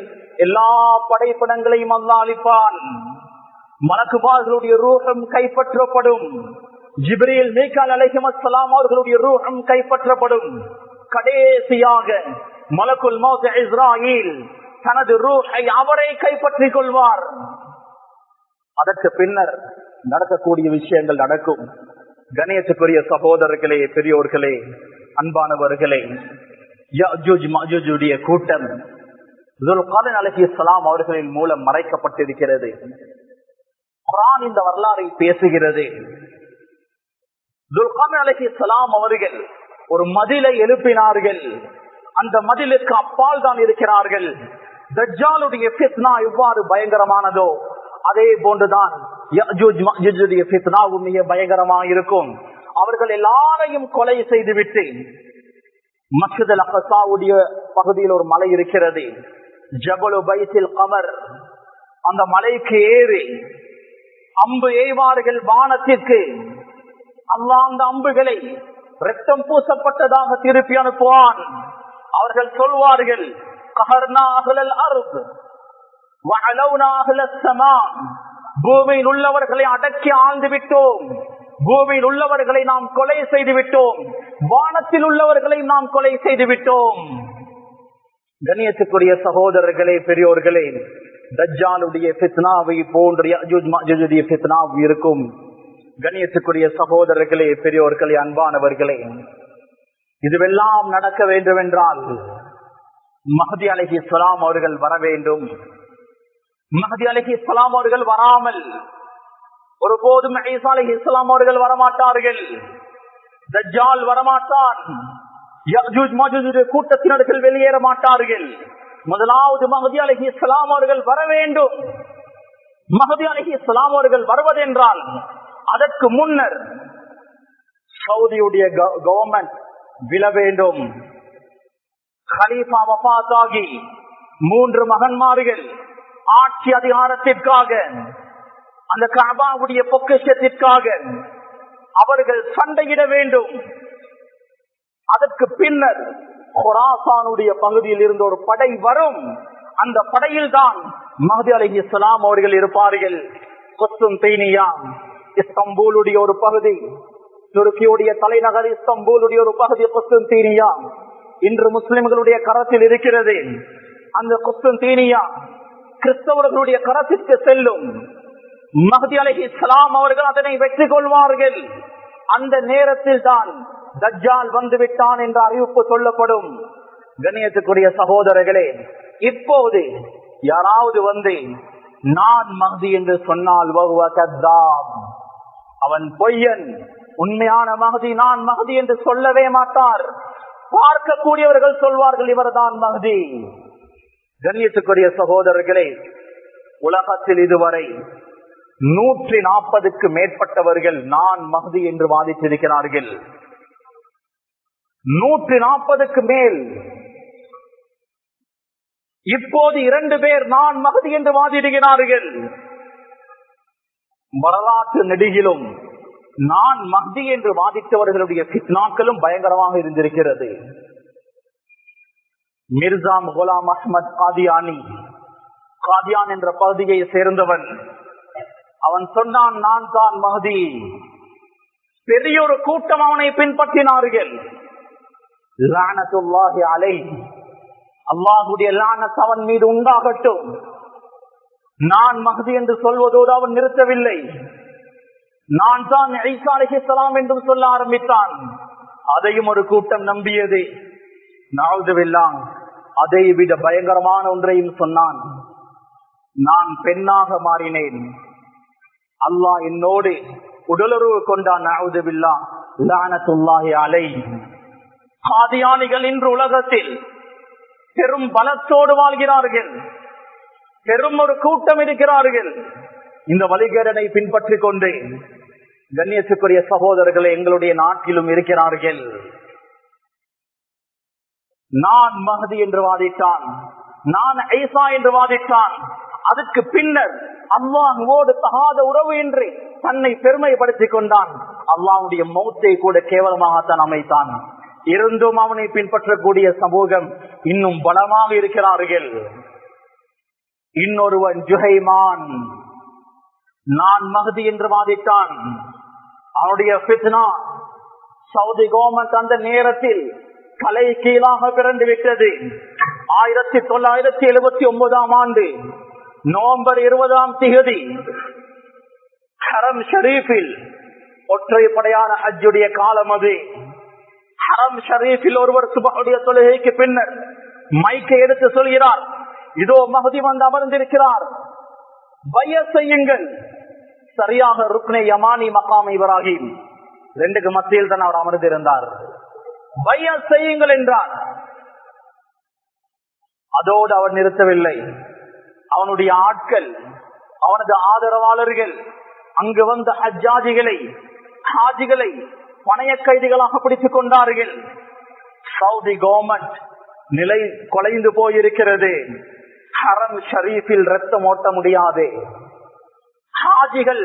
எல்லா படைப்படங்களையும் அல்லாஹ் அழிப்பான். மலக்குமார்களுடைய ரூஹம் கைப்பற்றப்படும். ஜிப்ரீல், மீகால் அலைஹிஸ்ஸலாம் அவர்களுடைய ரூஹம் கைப்பற்றப்படும். கடைசியாக மலக்குல் மௌத் இஸ்ராயீல் தனது ரூஹை அவரை கைப்பற்றிக் கொள்வார். அதற்கு பின்னர் நடக்கக்கூடிய விஷயங்கள் நடக்கும். கணேசக்குரிய சகோதரர்களே, பெரியோர்களே, அன்பானவர்களே, யஜூஜ் மஜூஜுடைய கூட்டம் துல்கார்னைன் அலைஹிஸ்ஸலாம் அவர்களின் மூலம் மறைக்கப்பட்டிருக்கிறது. குர்ஆன் இந்த வரலாறை பேசுகிறது. துல்கார்னைன் அலைஹிஸ்ஸலாம் அவர்கள் ஒரு மதிலை எழுப்பினார்கள். அந்த மதிலுக்கு அப்பால் தான் இருக்கிறார்கள். தஜ்ஜாலுடைய ஃபித்னா எவ்வாறு பயங்கரமானதோ அதே போன்றுதான் யஜூஜ் மஜூஜுடைய ஃபித்னாவும் மிக பயங்கரமாக இருக்கும். அவர்கள் எல்லாரையும் கொலை செய்துவிட்டு மஸ்ஜித் அல்-அக்ஸாவுடைய பகுதியில் ஒரு மலை இருக்கிறது, ஜபலு பைத்தில் கமர். அந்த மலைக்கு ஏறி அம்பு எய்வார்கள் வானத்திற்கு. அல்லாஹ் அந்த அம்புகளை ரத்தம் பூசப்பட்டதாக திருப்பி அனுப்புவான். அவர்கள் சொல்வார்கள், கஹர்னா அஹ்லல் அர்த் வஅலௌனா அஹ்லஸ் ஸமா. பூமியில் உள்ளவர்களை அடக்கி ஆழ்ந்து விட்டோம், பூமியில் உள்ளவர்களை நாம் கொலை செய்து விட்டோம், வானத்தில் உள்ளவர்களை நாம் கொலை செய்து விட்டோம். கண்ணியத்துக்குரிய சகோதரர்களே, பெரியோர்களே, தஜ்ஜாலுடைய ஃபித்னாவை போன்ற யஜூஜ் மஜூஜுடைய ஃபித்னா இருக்கும். கண்ணியத்துக்குரிய சகோதரர்களே, பெரியோர்களே, அன்பானவர்களே, இதுவெல்லாம் நடக்க வேண்டும் என்றால் மஹ்தி அலைஹிஸ்ஸலாம் அவர்கள் வர வேண்டும். மஹ்தி அலைஹிஸ்ஸலாம் அவர்கள் வராமல் ஒருபோதும் ஈசா அலைஹிஸ்ஸலாம் அவர்கள் வரமாட்டார்கள். தஜ்ஜால் வரமாட்டான். யஜூஜ் மஜூஜுடைய கூட்டத்தினர்கள் வெளியேற மாட்டார்கள். முதலாவது மஹ்தி அலைஹிஸ்ஸலாம் அவர்கள் வர வேண்டும். மஹ்தி அலைஹிஸ்ஸலாம் அவர்கள் வருவதென்றால் அதற்கு முன்னர் சவுதியுடைய கவர்மெண்ட் விழ வேண்டும். கலீஃபா வஃபாத்தாகி 3 மகன்மார்கள் ஆட்சி அதிகாரத்திற்காக, அந்த கஅபாவுடைய பொக்கிஷத்திற்காக அவர்கள் சண்டையிட வேண்டும். அதற்கு பின்னர் குராசானுடைய பகுதியில் இருந்து ஒரு படை வரும். அந்த படையில் தான் மஹ்தி அலைஹிஸ்ஸலாம் அவர்கள் இருப்பார்கள். குஸ்துன்தீனியா, இஸ்தம்பூலுடைய ஒரு பகுதி, துருக்கியுடைய தலைநகர் இஸ்தம்பூலுடைய ஒரு பகுதி குஸ்துன்தீனியா இன்று முஸ்லிம்களுடைய கரத்தில் இருக்கிறது. அந்த குஸ்துன்தீனியா கிறிஸ்தவர்களுடைய கரத்திற்கு செல்லும். மஹ்தி அலைஹிஸ்ஸலாம் அவர்கள் அதனை வெற்றி கொள்வார்கள். அந்த நேரத்தில் தான் தஜ்ஜால் வந்து விட்டான் என்ற அறிவிப்பு சொல்லப்படும். கண்ணியத்துக்குரிய சகோதரர்களே, இப்போது யாராவது வந்து நான் மஹ்தி என்று சொன்னால் வஹுவ கத்தாப், அவன் பொய்யன். உண்மையான மஹ்தி நான் மஹ்தி என்று சொல்லவே மாட்டார். பார்க்கக்கூடியவர்கள் சொல்வார்கள் இவர்தான் மஹ்தி. கண்ணியத்துக்குரிய சகோதரர்களே, உலகத்தில் இதுவரை 140க்கு மேற்பட்டவர்கள் நான் மஹ்தி என்று வாதிட்டிருக்கிறார்கள். 140க்கு மேல். இப்போது 2 பேர் நான் மஹ்தி என்று வாதிடுகிறார்கள். வரலாற்று நெடுகிலும் நான் மஹ்தி என்று வாதிட்டவர்களுடைய ஃபித்னாக்களும் பயங்கரமாக இருந்திருக்கிறது. மிர்சா குலாம் அஹ்மத் காதியானி, காதியான் என்ற பகுதியை சேர்ந்தவன். அவன் சொன்னான், நான் தான் மஹ்தி. பெரிய ஒரு கூட்டம் அவனை பின்பற்றினார்கள். லஅனத்துல்லாஹி அலைஹி, அல்லாஹ்வுடைய லானத் அவன் மீது உண்டாகட்டும். நான் மஹ்தி என்று சொல்வதோடு அவன் நிறுத்தவில்லை. நான் தான் ஈசா அலைஹிஸ்ஸலாம் என்றும் சொல்ல ஆரம்பித்தான். அதையும் ஒரு கூட்டம் நம்பியது. நஅூதுபில்லாஹ், அதை விட பயங்கரமான ஒன்றையும் சொன்னான். நான் பெண்ணாக மாறினேன், அல்லாஹ் என்னோடு உடலுறவு கொண்டான். நஅூதுபில்லாஹ், லஅனத்துல்லாஹி அலைஹி. காதியானிகள் இன்று உலகத்தில் பெரும் பலத்தோடு வாழ்கிறார்கள், பெரும் ஒரு கூட்டம் இருக்கிறார்கள். இந்த வழிகேடனை பின்பற்றிக் கொண்டு கண்ணியத்துக்குரிய சகோதரர்களை எங்களுடைய நாட்டிலும் இருக்கிறார்கள். நான் மஹதி என்று வாதிட்டான், நான் ஈசா என்று வாதிட்டான். அதுக்கு பின்னர் அல்லாஹ்வோடு தகாத உறவு என்று தன்னை பெருமைப்படுத்திக் கொண்டான். அல்லாஹ்வுடைய மௌத்தை கூட கேவலமாகத்தான் அமைத்தான். இருந்தும் அவனை பின்பற்றக்கூடிய சமூகம் இன்னும் பலமாக இருக்கிறார்கள். இன்னொருவன் ஜுஹைமான், நான் மஹதி என்று வாதிட்டான். அவனுடைய ஃபித்னா சவுதி கவர்மெண்ட் அந்த நேரத்தில் கலை கீழாக பிறந்து விட்டது. 1979 ஆண்டு நவம்பர் 20 ஹரம் ஷரீஃபில் ஒற்றைப்படையான ஹஜ்ஜுடைய காலம் அது. ஹரம் ஷரீஃபில் ஒருவர் சுபஹுடைய தொழுகைக்கு பின்னர் மைக்கை எடுத்து சொல்கிறார், இதோ மஹதி வந்து அமர்ந்திருக்கிறார், பைஅத் செய்யுங்கள். சரியாக ருக்னே யமானி மகாம் இப்ராஹிம் ரெண்டுக்கு மத்தியில் தான் அவர் அமர்ந்திருந்தார். பைஅத் செய்யுங்கள் என்றார். அதோடு அவர் நிறுத்தவில்லை. அவனுடைய ஆட்கள், அவனது ஆதரவாளர்கள் அங்கு வந்த ஹாஜிகளை பணைய கைதிகளாக பிடித்துக் கொண்டார்கள். சவுதி கவர்மெண்ட் நிலை கொலைந்து போயிருக்கிறது. ஹரம் ஷரீஃபில் ரத்தம் ஓட்ட முடியாது. ஹாஜிகள்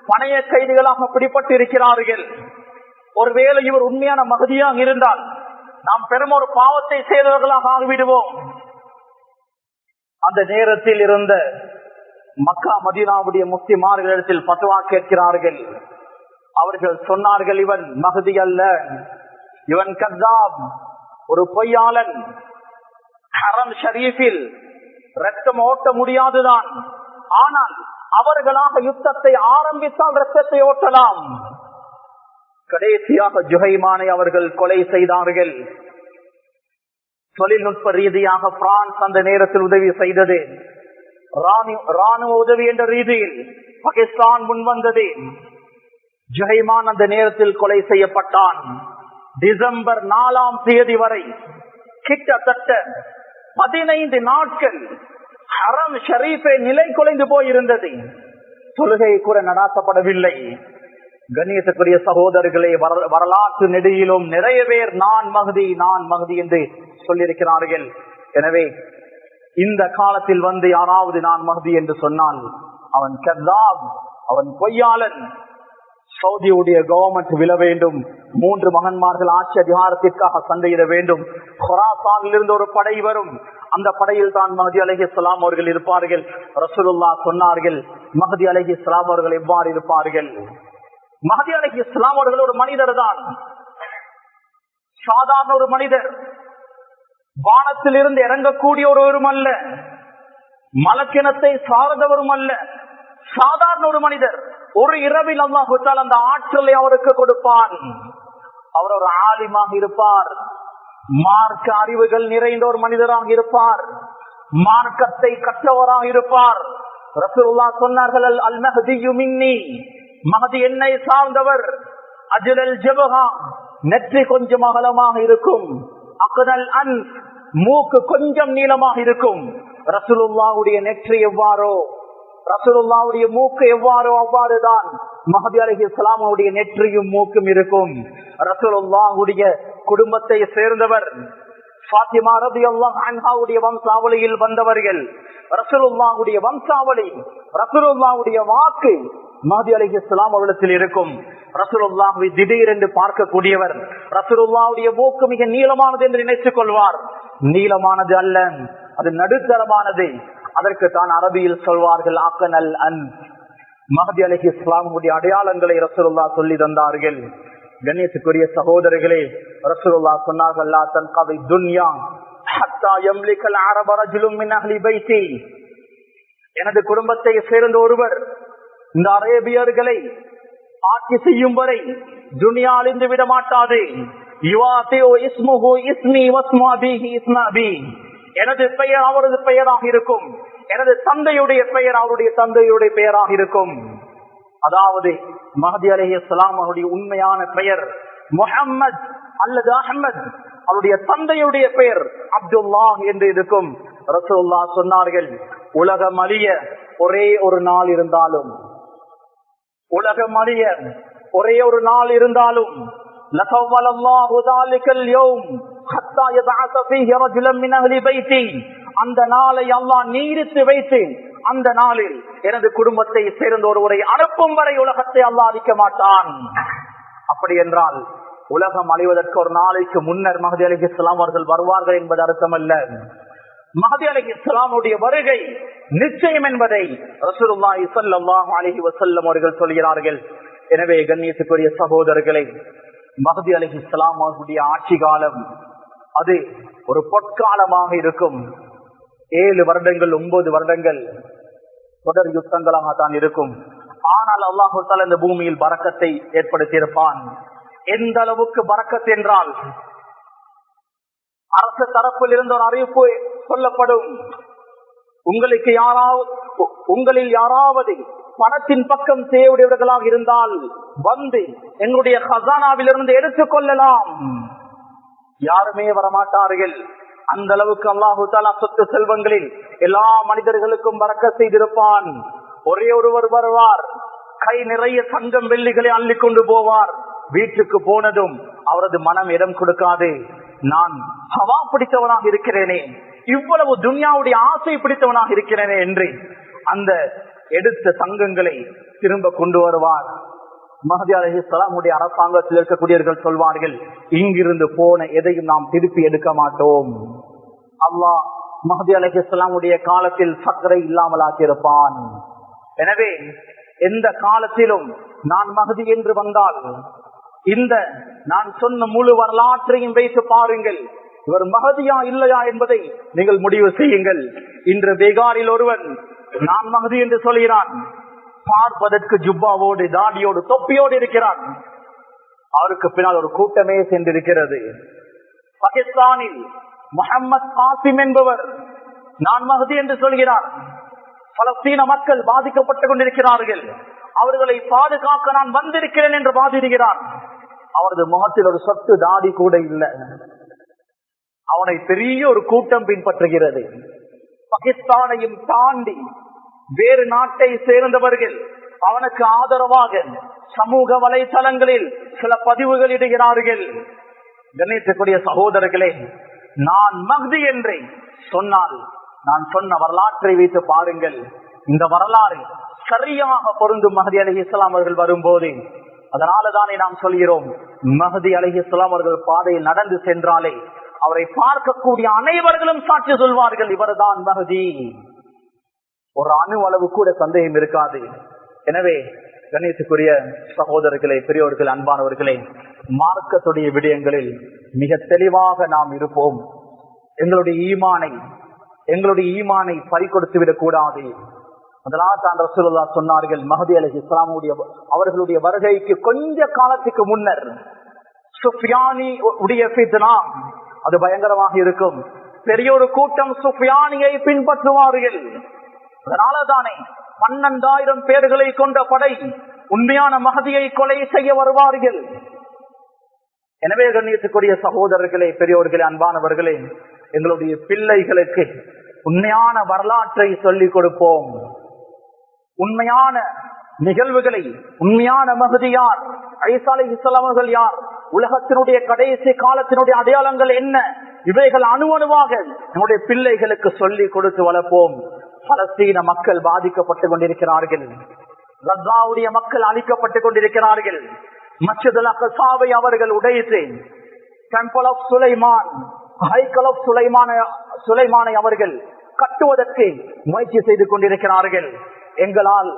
பணைய கைதிகளாக பிடிப்பட்டு இருக்கிறார்கள். ஒருவேளை இவர் உண்மையான மகதியாக இருந்தால் நாம் பெரும் ஒரு பாவத்தை செய்தவர்களாக ஆகிவிடுவோம். அந்த நேரத்தில் இருந்த மக்கா மதீனாவுடைய முஸ்லிமார்களிடத்தில் பத்வா கேட்கிறார்கள். அவர்கள் சொன்னார்கள், இவன் மஹதி அல்ல, இவன் கஸ்ஸாப், ஒரு பொய்யாளன். ஹரம் ஷரீஃபில் ரத்தம் ஓட்ட முடியாதுதான், ஆனால் அவர்களாக யுத்தத்தை ஆரம்பித்தால் ரத்தத்தை ஓட்டலாம். கடைசியாக ஜுஹைமானை அவர்கள் கொலை செய்தார்கள். தொழில்நுட்ப ரீதியாக பிரான்ஸ் அந்த நேரத்தில் உதவி செய்தது. ராணுவ உதவி என்ற ரீதியில் பாகிஸ்தான் முன்வந்தது. ஜுஹைமான் அந்த நேரத்தில் கொலை செய்யப்பட்டான். டிசம்பர் 4 வரை கிட்டத்தட்ட 15 நாட்கள் ஹரம் ஷரீஃபை நிலை குலைந்து போயிருந்தது. தொழுகை கூட நடாத்தப்படவில்லை. கண்ணியத்துக்குரிய சகோதரர்களே, வரலாற்று நெடியிலும் நிறைய பேர் நான் மஹதி என்று சொல்லியிருக்கிறார்கள். எனவே இந்த காலத்தில் வந்து யாராவது நான் மஹதி என்று சொன்னால் அவன் கஸ்ஸாப், அவன் பொய்யாளன். சவுதியுடைய கவர்மெண்ட் விழ வேண்டும். 3 மகன்மார்கள் ஆட்சி அதிகாரத்திற்காக சண்டையிட வேண்டும். குராசானில் இருந்து ஒரு படை வரும். அந்த படையில் தான் மஹதி அலைஹிஸ்ஸலாம் அவர்கள் இருப்பார்கள். ரசூலுல்லாஹ் சொன்னார்கள், மஹதி அலைஹிஸ்ஸலாம் அவர்கள் எவ்வாறு இருப்பார்கள்? மஹதி அலைஹிஸ்ஸலாம் அவர்கள் ஒரு மனிதர் தான், சாதாரண ஒரு மனிதர். வானத்தில் இருந்து இறங்கக்கூடிய ஒருவரும் அல்ல, மலக்கினத்தை சார்ந்தவரும் அல்ல, சாதாரண ஒரு மனிதர். ஒரு இரவில் அல்லாஹ் தஆலா அந்த ஆற்றலை அவருக்கு கொடுப்பான். அவர் ஒரு ஆலிமாக இருப்பார், மார்க்க அறிவுகள் நிறைந்த ஒரு மனிதராக இருப்பார், மார்க்கத்தை கற்றவராக இருப்பார். ரசூலுல்லாஹ் சொன்னார்கள், அல் மஹ்தியு மின்னி, மஹதி என்னை சார்ந்தவர். அஜ்லல் ஜபஹா, நெற்றி கொஞ்சம் அகலமாக இருக்கும். அக்னல் அன், மூக்கு கொஞ்சம் நீளமாக இருக்கும். ரசூலுல்லாஹ்வுடைய நெற்றி எவ்வாறோ, ரசூலுல்லாஹ்வுடைய மூக்கு எவ்வாறோ அவ்வாறுதான் மஹதி அலைஹிஸ்ஸலாம் அவருடைய நெற்றியும் மூக்கும் இருக்கும். ரசூலுல்லாஹ்வுடைய குடும்பத்தை சேர்ந்தவர். ஃபாத்திமா ரலியல்லாஹு அன்ஹாவுடைய வம்சாவளியில் வந்தவர்கள். ரசூலுல்லாஹ்வுடைய வம்சாவளி, ரசூலுல்லாஹ்வுடைய வாக்கு மஹதி அலைஹிஸ்ஸலாம் அவரிடத்தில் இருக்கும். ரசூலுல்லாஹ்வை திடீரென்று பார்க்கக்கூடியவர். ரசூலுல்லாஹ்வுடைய மூக்கு மிக நீளமானது என்று நினைத்துக் கொள்வார். நீளமானது அல்ல, அது நடுத்தரமானது. அதற்கு தான் அரபியில் சொல்வார்கள் அக்னல் அன். மஹதி அலைஹிஸ்ஸலாமுடைய அடையாளங்களை ரசூலுல்லாஹ் சொல்லி தந்தார்கள். கண்ணியத்துக்குரிய சகோதரர்களே, ரசூலுல்லாஹ் சொன்னார்கள், லா தன்கதி துன்யா ஹத்தா யம்லிகல் அரப ரஜுலுன் மின் அஹ்லி பைத்தி. எனது குடும்பத்தை சேர்ந்த ஒருவர் இந்த அரேபியர்களை ஆட்சி செய்யும் வரை துனியா அழிந்து விட மாட்டாது. எனது பெயர் அவரது பெயராக இருக்கும், எனது தந்தையுடைய பெயர் அவருடைய தந்தையுடைய பெயராக இருக்கும். அதாவது மஹதி அலைஹிஸ்ஸலாம் அவருடைய உண்மையான பெயர் முஹம்மத் அல்லது அஹ்மத், அவருடைய தந்தையுடைய பெயர் அப்துல்லா என்று இருக்கும். ரசூலுல்லாஹ் சொன்னார்கள், உலகம் அழிய ஒரே ஒரு நாள் இருந்தாலும், உலகம் அழிய ஒரே ஒரு நாள் இருந்தாலும் அந்த நாளை அல்லாஹ் நீடித்து வைத்து அந்த நாளில் எனது குடும்பத்தை சேர்ந்த ஒருவரை அனுப்பும் வரை உலகத்தை அல்லாஹ் அழிக்க மாட்டான். அப்படி என்றால் உலகம் அழிவதற்கு ஒரு நாளைக்கு முன்னர் மஹதி அலைஹிஸ்ஸலாம் அவர்கள் வருவார்கள் என்பது அர்த்தம் அல்ல. மஹதி அலைஹிஸ்ஸலாமுடைய வருகை நிச்சயம் என்பதை ரசூலுல்லாஹி ஸல்லல்லாஹு அலைஹி வஸல்லம் அவர்கள் சொல்கிறார்கள். எனவே கண்ணியத்துக்குரிய சகோதரர்களை, மஹதி அலைஹிஸ்ஸலாம் அவர்களுடைய ஆட்சி காலம் அது ஒரு பொற்காலமாக இருக்கும். 7 வருடங்கள் 9 வருடங்கள் தொடர் யுத்தங்களாக தான் இருக்கும். ஆனால் அல்லாஹு தஆலா இந்த பூமியில் பரக்கத்தை ஏற்படுத்தியிருப்பான். எந்த அளவுக்கு பரக்கத் என்றால், அரசு தரப்பில் இருந்து ஒரு அறிவிப்பு சொல்லப்படும், உங்களில் யாராவது பணத்தின் பக்கம் தேவையுடையவர்களாக இருந்தால் வந்து எங்களுடைய ஹசானாவிலிருந்து எடுத்துக் கொள்ளலாம். யாருமே வரமாட்டார்கள். அந்த அளவுக்கு அல்லாஹு தஆலா சொத்து செல்வங்களில் எல்லா மனிதர்களுக்கும் பரக்கத் செய்திருப்பான். ஒரே ஒருவர் வருவார், கை நிறைய தங்கம் வெள்ளிகளை அள்ளி கொண்டு போவார். வீட்டுக்கு போனதும் அவரது மனம் இடம் கொடுக்காது. நான் ஹவா பிடித்தவனாக இருக்கிறேனே, இவ்வளவு துன்யாவுடைய ஆசை பிடித்தவனாக இருக்கிறேனே என்று அந்த எடுத்த தங்கங்களை திரும்ப கொண்டு வருவார். மஹதி அலைஹிஸ்ஸலாமுடைய அரசாங்கத்தில் இருக்கக்கூடியவர்கள் சொல்வார்கள், இங்கிருந்து போன எதையும் நாம் திருப்பி எடுக்க மாட்டோம். அல்லாஹ் மஹதி அலைஹிஸ்ஸலாமுடைய காலத்தில் சக்கரை இல்லாமல் ஆக்கியிருப்பான். எனவே எந்த காலத்திலும் நான் மஹதி என்று வந்தால் இந்த நான் சொன்ன முழு வரலாற்றையும் வைத்து பாருங்கள், இவர் மஹதியா இல்லையா என்பதை நீங்கள் முடிவு செய்யுங்கள். இன்று பீகாரில் ஒருவன் நான் மஹதி என்று சொல்கிறான். பார்ப்பதற்கு ஜுப்பாவோடு தாடியோடு தொப்பியோடு இருக்கிறான். அவருக்கு பின்னால் ஒரு கூட்டமே சென்றிருக்கிறது. பாகிஸ்தானில் முஹம்மத் காசிம் என்பவர் நான் மஹதி என்று சொல்கிறார். பலஸ்தீன மக்கள் பாதிக்கப்பட்டுக் கொண்டிருக்கிறார்கள், அவர்களை பாதுகாக்க நான் வந்திருக்கிறேன் என்று வாதிடுகிறார். அவரது முகத்தில் ஒரு சொட்டு தாடி கூட இல்லை. அவனை பெரிய ஒரு கூட்டம் பின்பற்றுகிறது. பாகிஸ்தானையும் தாண்டி வேறு நாட்டை சேர்ந்தவர்கள் அவனுக்கு ஆதரவாக சமூக வலைதளங்களில் சில பதிவுகள் இடுகிறார்கள். கண்ணியத்துக்குரிய சகோதரர்களே, நான் மஹ்தி என்று சொன்னால் நான் சொன்ன வரலாற்றை வைத்து பாருங்கள். இந்த வரலாறு சரியாக பொருந்தும் மஹதி அலைஹிஸ்ஸலாம் அவர்கள் வரும்போது. அதனாலதானே நாம் சொல்கிறோம், மஹதி அலைஹிஸ்ஸலாம் அவர்கள் பாதையில் நடந்து சென்றாலே அவரை பார்க்கக்கூடிய அனைவர்களும் சாட்சி சொல்வார்கள், இவர்தான் மஹதி. ஒரு அணு அளவு கூட சந்தேகம் இருக்காது. எனவே கணேசுக்குரிய சகோதரர்களே, பெரியோர்கள், அன்பானவர்களே, மார்க்கத்துடைய விடயங்களில் மிக தெளிவாக நாம் இருப்போம். எங்களுடைய ஈமானை பறிகொடுத்து விடக் கூடாது. அதனால் தான் ரசூலுல்லாஹ் சொன்னார்கள், மஹதி அலைஹிஸ்ஸலாம் அவர்களுடைய வருகைக்கு கொஞ்ச காலத்துக்கு முன்னர் சுஃபியானி உடைய ஃபித்னா அது பயங்கரமாக இருக்கும். பெரிய ஒரு கூட்டம் சுஃபியானியை பின்பற்றுவார்கள். அதனால தானே 12,000 பேர்களை கொண்ட படை உண்மையான மஹதியை கொலை செய்ய வருவார்கள். எனவே கண்ணியத்துக்குரிய சகோதரர்களே, பெரியோர்களே, அன்பானவர்களே, எங்களுடைய பிள்ளைகளுக்கு உண்மையான வரலாற்றை சொல்லிக் கொடுப்போம். உண்மையான நிகழ்வுகளை, உண்மையான மஹதி யார், ஈசா அலைஹிஸ்ஸலாம் அவர்கள் யார், உலகத்தினுடைய கடைசி காலத்தினுடைய அடையாளங்கள் என்ன, இவைகள் அணுவணுவாக நம்முடைய பிள்ளைகளுக்கு சொல்லி கொடுத்து வளர்ப்போம். பலஸ்தீன மக்கள் பாதிக்கப்பட்டுக் கொண்டிருக்கிறார்கள். கஸாவுடைய மக்கள் அழிக்கப்பட்டுக் கொண்டிருக்கிறார்கள். மஸ்ஜிதுல் அக்ஸாவை அவர்கள் உடைத்து டெம்பிள் ஆஃப் சுலைமான், ஹைக்கல் ஆஃப் சுலைமானை அவர்கள் கட்டுவதற்கு முயற்சி செய்து கொண்டிருக்கிறார்கள். எங்களால்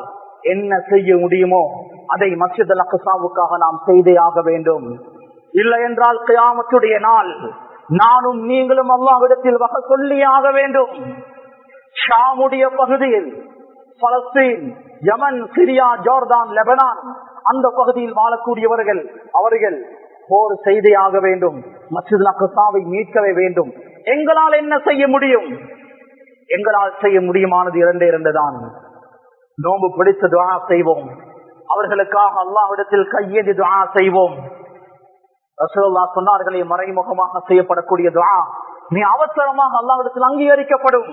என்ன செய்ய முடியுமோ அதை மஸ்ஜிதுல் அக்ஸாவுக்காக நாம் செய்தே ஆக வேண்டும். இல்லை என்றால் கியாமத்துடைய நாள் நானும் நீங்களும் அல்லாஹ்விடத்தில் வகை சொல்லியே ஆக வேண்டும். ஷாமுடைய பகுதியில், பலஸ்தீன், யமன், சிரியா, ஜோர்தான், லெபனான் அந்த பகுதியில் வாழக்கூடியவர்கள் அவர்கள் போர் செய்தே ஆக வேண்டும். மஸ்ஜிதுல் அக்ஸாவை மீட்கவே வேண்டும். எங்களால் என்ன செய்ய முடியும்? எங்களால் செய்ய முடியுமானது இரண்டு தான். நோன்பு பிடித்து துஆ செய்வோம். அவர்களுக்காக அல்லாஹ்விடத்தில் கையேந்தி துஆ செய்வோம். ரசூலுல்லாஹ் சொன்னார்களே, மறைமுகமாக செய்யப்படக்கூடிய துஆ நீ அவசரமாக அல்லாஹ்விடத்தில் அங்கீகரிக்கப்படும்.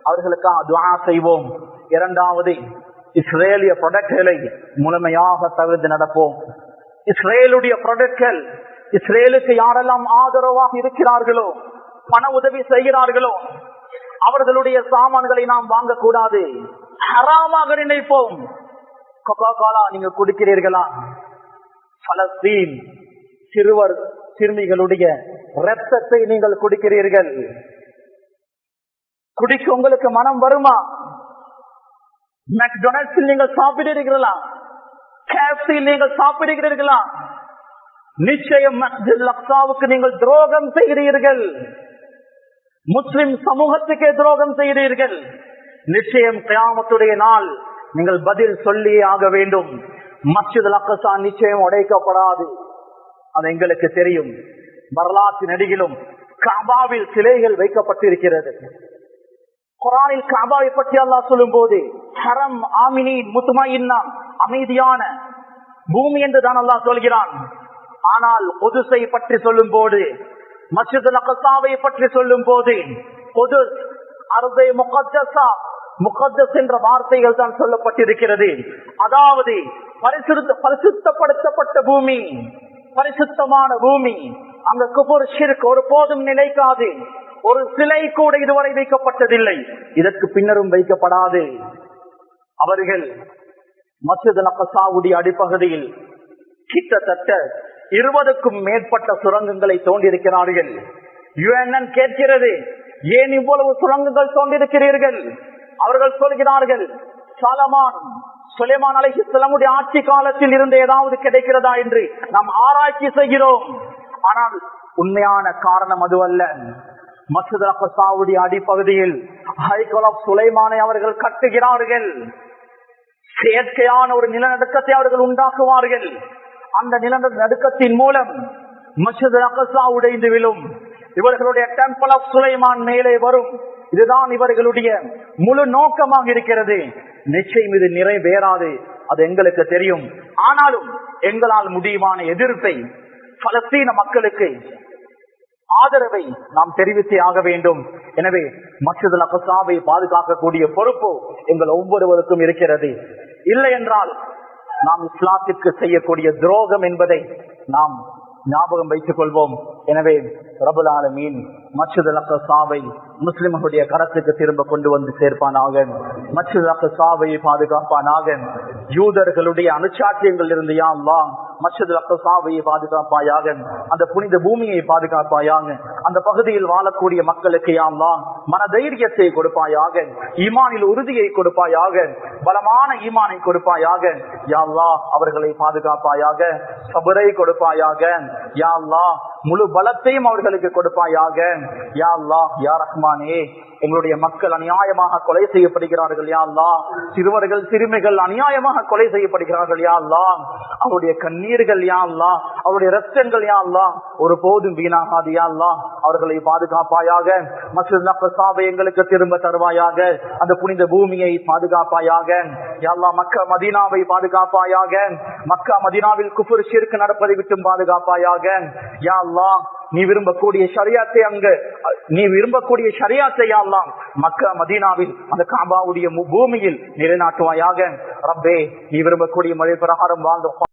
அவர்களுக்காக துஆ செய்வோம். இரண்டாவது, இஸ்ரேலிய ப்ராடக்ட்களை முழுமையாக தவிர்த்து நடப்போம். இஸ்ரேலுடைய ப்ராடக்ட்கள், இஸ்ரேலுக்கு யாரெல்லாம் ஆதரவாக இருக்கிறார்களோ, பண உதவி செய்கிறார்களோ, அவர்களுடைய சாமான்களை நாம் வாங்கக்கூடாது. ஹராமாக நினைப்போம். கொக்கோ கோலா நீங்க குடிக்கிறீர்களா? பலஸ்தீன் சிறுவர் சிறுமிகளுடைய ரத்தத்தை நீங்கள் குடிக்கிறீர்கள். குடிக்க உங்களுக்கு மனம் வருமா? மெக்டொனால்ட்ஸில் நீங்கள் சாப்பிடுகிறீர்களா? கேப்சில் நீங்கள் சாப்பிடுகிறீர்களா? நிச்சயம் மஸ்ஜிதுல் அக்ஸாவுக்கு நீங்கள் துரோகம் செய்கிறீர்கள். முஸ்லிம் சமூகத்துக்கே துரோகம் செய்கிறீர்கள். நிச்சயம் கியாமத்துடைய நாள் நீங்கள் பதில் சொல்லியே ஆக வேண்டும். மஸ்ஜிதுல் அக்ஸா நிச்சயம் உடைக்கப்படாது. அது எங்களுக்கு தெரியும். வரலாற்று நடிகிலும் கஅபாவில் சிலைகள் வைக்கப்பட்டிருக்கிறது. குர்ஆனில் கஅபாவை பற்றி அல்லாஹ் சொல்லும் போது ஹரம் ஆமினீன் முத்மஇன்னா, அமைதியான பூமி என்று தான் அல்லாஹ் சொல்கிறான். ஆனால் குதுஸை பற்றி சொல்லும் போது, மஸ்ஜிதுல் அக்ஸாவை பற்றி சொல்லும் போது குதுஸ் அர்தே முகத்தஸா, முகத்தஸ் என்ற வார்த்தைகள் தான் சொல்லப்பட்டிருக்கிறது. அதாவது பரிசுத்தப்படுத்தப்பட்ட பூமி, பரிசுத்தமான பூமி. அங்க குஃபர் ஷிர்க் ஒரு போதும் நிலைக்காது. ஒரு சிலை கூட இதுவரை வைக்கப்பட்டதில்லை, இதற்கு பின்னரும் வைக்கப்படாது. அவர்கள் மஸ்ஜிதுல் அக்ஸாவுடைய அடிப்பகுதியில் கிட்டத்தட்ட 20க்கும் மேற்பட்ட சுரங்கங்களை தோண்டியிருக்கிறார்கள். யுஎன்என் கேட்கிறது, ஏன் இவ்வளவு சுரங்கங்கள் தோண்டியிருக்கிறீர்கள்? அவர்கள் சொல்கிறார்கள், சுலைமான் அலைஹிஸ்ஸலாமுடைய ஆட்சி காலத்தில் இருந்து ஏதாவது கிடைக்கிறதா என்று நாம் ஆராய்ச்சி செய்கிறோம். ஆனால் உண்மையான காரணம் அதுவல்ல. மஸ்ஜிதுல் அக்ஸாவுடைய அடிப்பகுதியில் ஹைகல் ஆஃப் சுலைமானை அவர்கள் கட்டுகிறார்கள். செயற்கையான ஒரு நிலநடுக்கத்தை அவர்கள் உண்டாக்குவார்கள். அந்த நிலநடுக்கத்தின் மூலம் மஸ்ஜிதுல் அக்ஸா உடைந்து விழும். இவர்களுடைய டெம்பிள் ஆஃப் சுலைமான் மேலே வரும். இதுதான் இவர்களுடைய முழு நோக்கமாக இருக்கிறது. நிச்சயம் இது நிறைவேறாது, அது எங்களுக்கு தெரியும். ஆனாலும் எங்களால் முடியுமான எதிர்ப்பை, பலஸ்தீன மக்களுக்கு ஆதரவை நாம் தெரிவித்தே ஆக வேண்டும். எனவே மஸ்ஜிதுல் அக்ஸாவை பாதுகாக்கக்கூடிய பொறுப்பு எங்கள் ஒவ்வொருவருக்கும் இருக்கிறது. இல்லை என்றால் நாம் இஸ்லாத்திற்கு செய்யக்கூடிய துரோகம் என்பதை நாம் ஞாபகம் வைத்துக் கொள்வோம். எனவே ரப்பல் ஆலமீன் மஸ்ஜிதுல் அக்ஸாவை முஸ்லிம்களுடைய கரத்துக்கு திரும்ப கொண்டு வந்து சேர்ப்பானாக. மஸ்ஜிதுல் அக்ஸாவை பாதுகாப்பானாக. யூதர்களுடைய அனுச்சாட்டியங்கள் இருந்து யா அல்லாஹ் மஸ்ஜிதுல் அக்ஸாவை பாதுகாப்பாயாக. அந்த புனித பூமியை பாதுகாப்பாயாக. அந்த பகுதியில் வாழக்கூடிய மக்களுக்கு யா அல்லாஹ் மன தைரியத்தை கொடுப்பாயாக. ஈமானில் உறுதியை கொடுப்பாயாக. பலமான ஈமானை கொடுப்பாயாக. யா அல்லாஹ் அவர்களை பாதுகாப்பாயாக. சபரை கொடுப்பாயாக. யா அல்லாஹ் முழு பலத்தையும் அவர்களுக்கு கொடுப்பாயாக. யா அல்லாஹ் யா ரஹ்மானே, எங்களுடைய மக்கள் அநியாயமாக கொலை செய்யப்படுகிறார்கள். யா அல்லாஹ் சிறுவர்கள் சிறுமிகள் அநியாயமாக கொலை செய்யப்படுகிறார்கள். யா அல்லாஹ் அவருடைய கண்ணீர்கள், யா அல்லாஹ் அவருடைய ரத்தங்கள் யா அல்லாஹ் ஒரு போதும் வீணாகாது. யா அல்லாஹ் அவர்களை பாதுகாப்பாயாக. மஸ்ஜிதுல் அக்ஸாவை எங்களுக்கு திரும்ப தருவாயாக. அந்த புனித பூமியை பாதுகாப்பாயாக. யா அல்லாஹ் மக்கா மதீனாவை பாதுகாப்பாயாக. மக்கா மதீனாவில் குஃப்ர் ஷிர்க் நடப்பதை விட்டும் பாதுகாப்பாயாக. யா அல்லாஹ் நீ விரும்பக்கூடிய ஷரியாத்தை யா அல்லாஹ் மக்கா மதீனாவில் அந்த காபாவுடைய பூமியில் நிலைநாட்டுவாயாக. ரப்பே, நீ விரும்பக்கூடிய மொழி பிரகாரம் வாழ்ந்து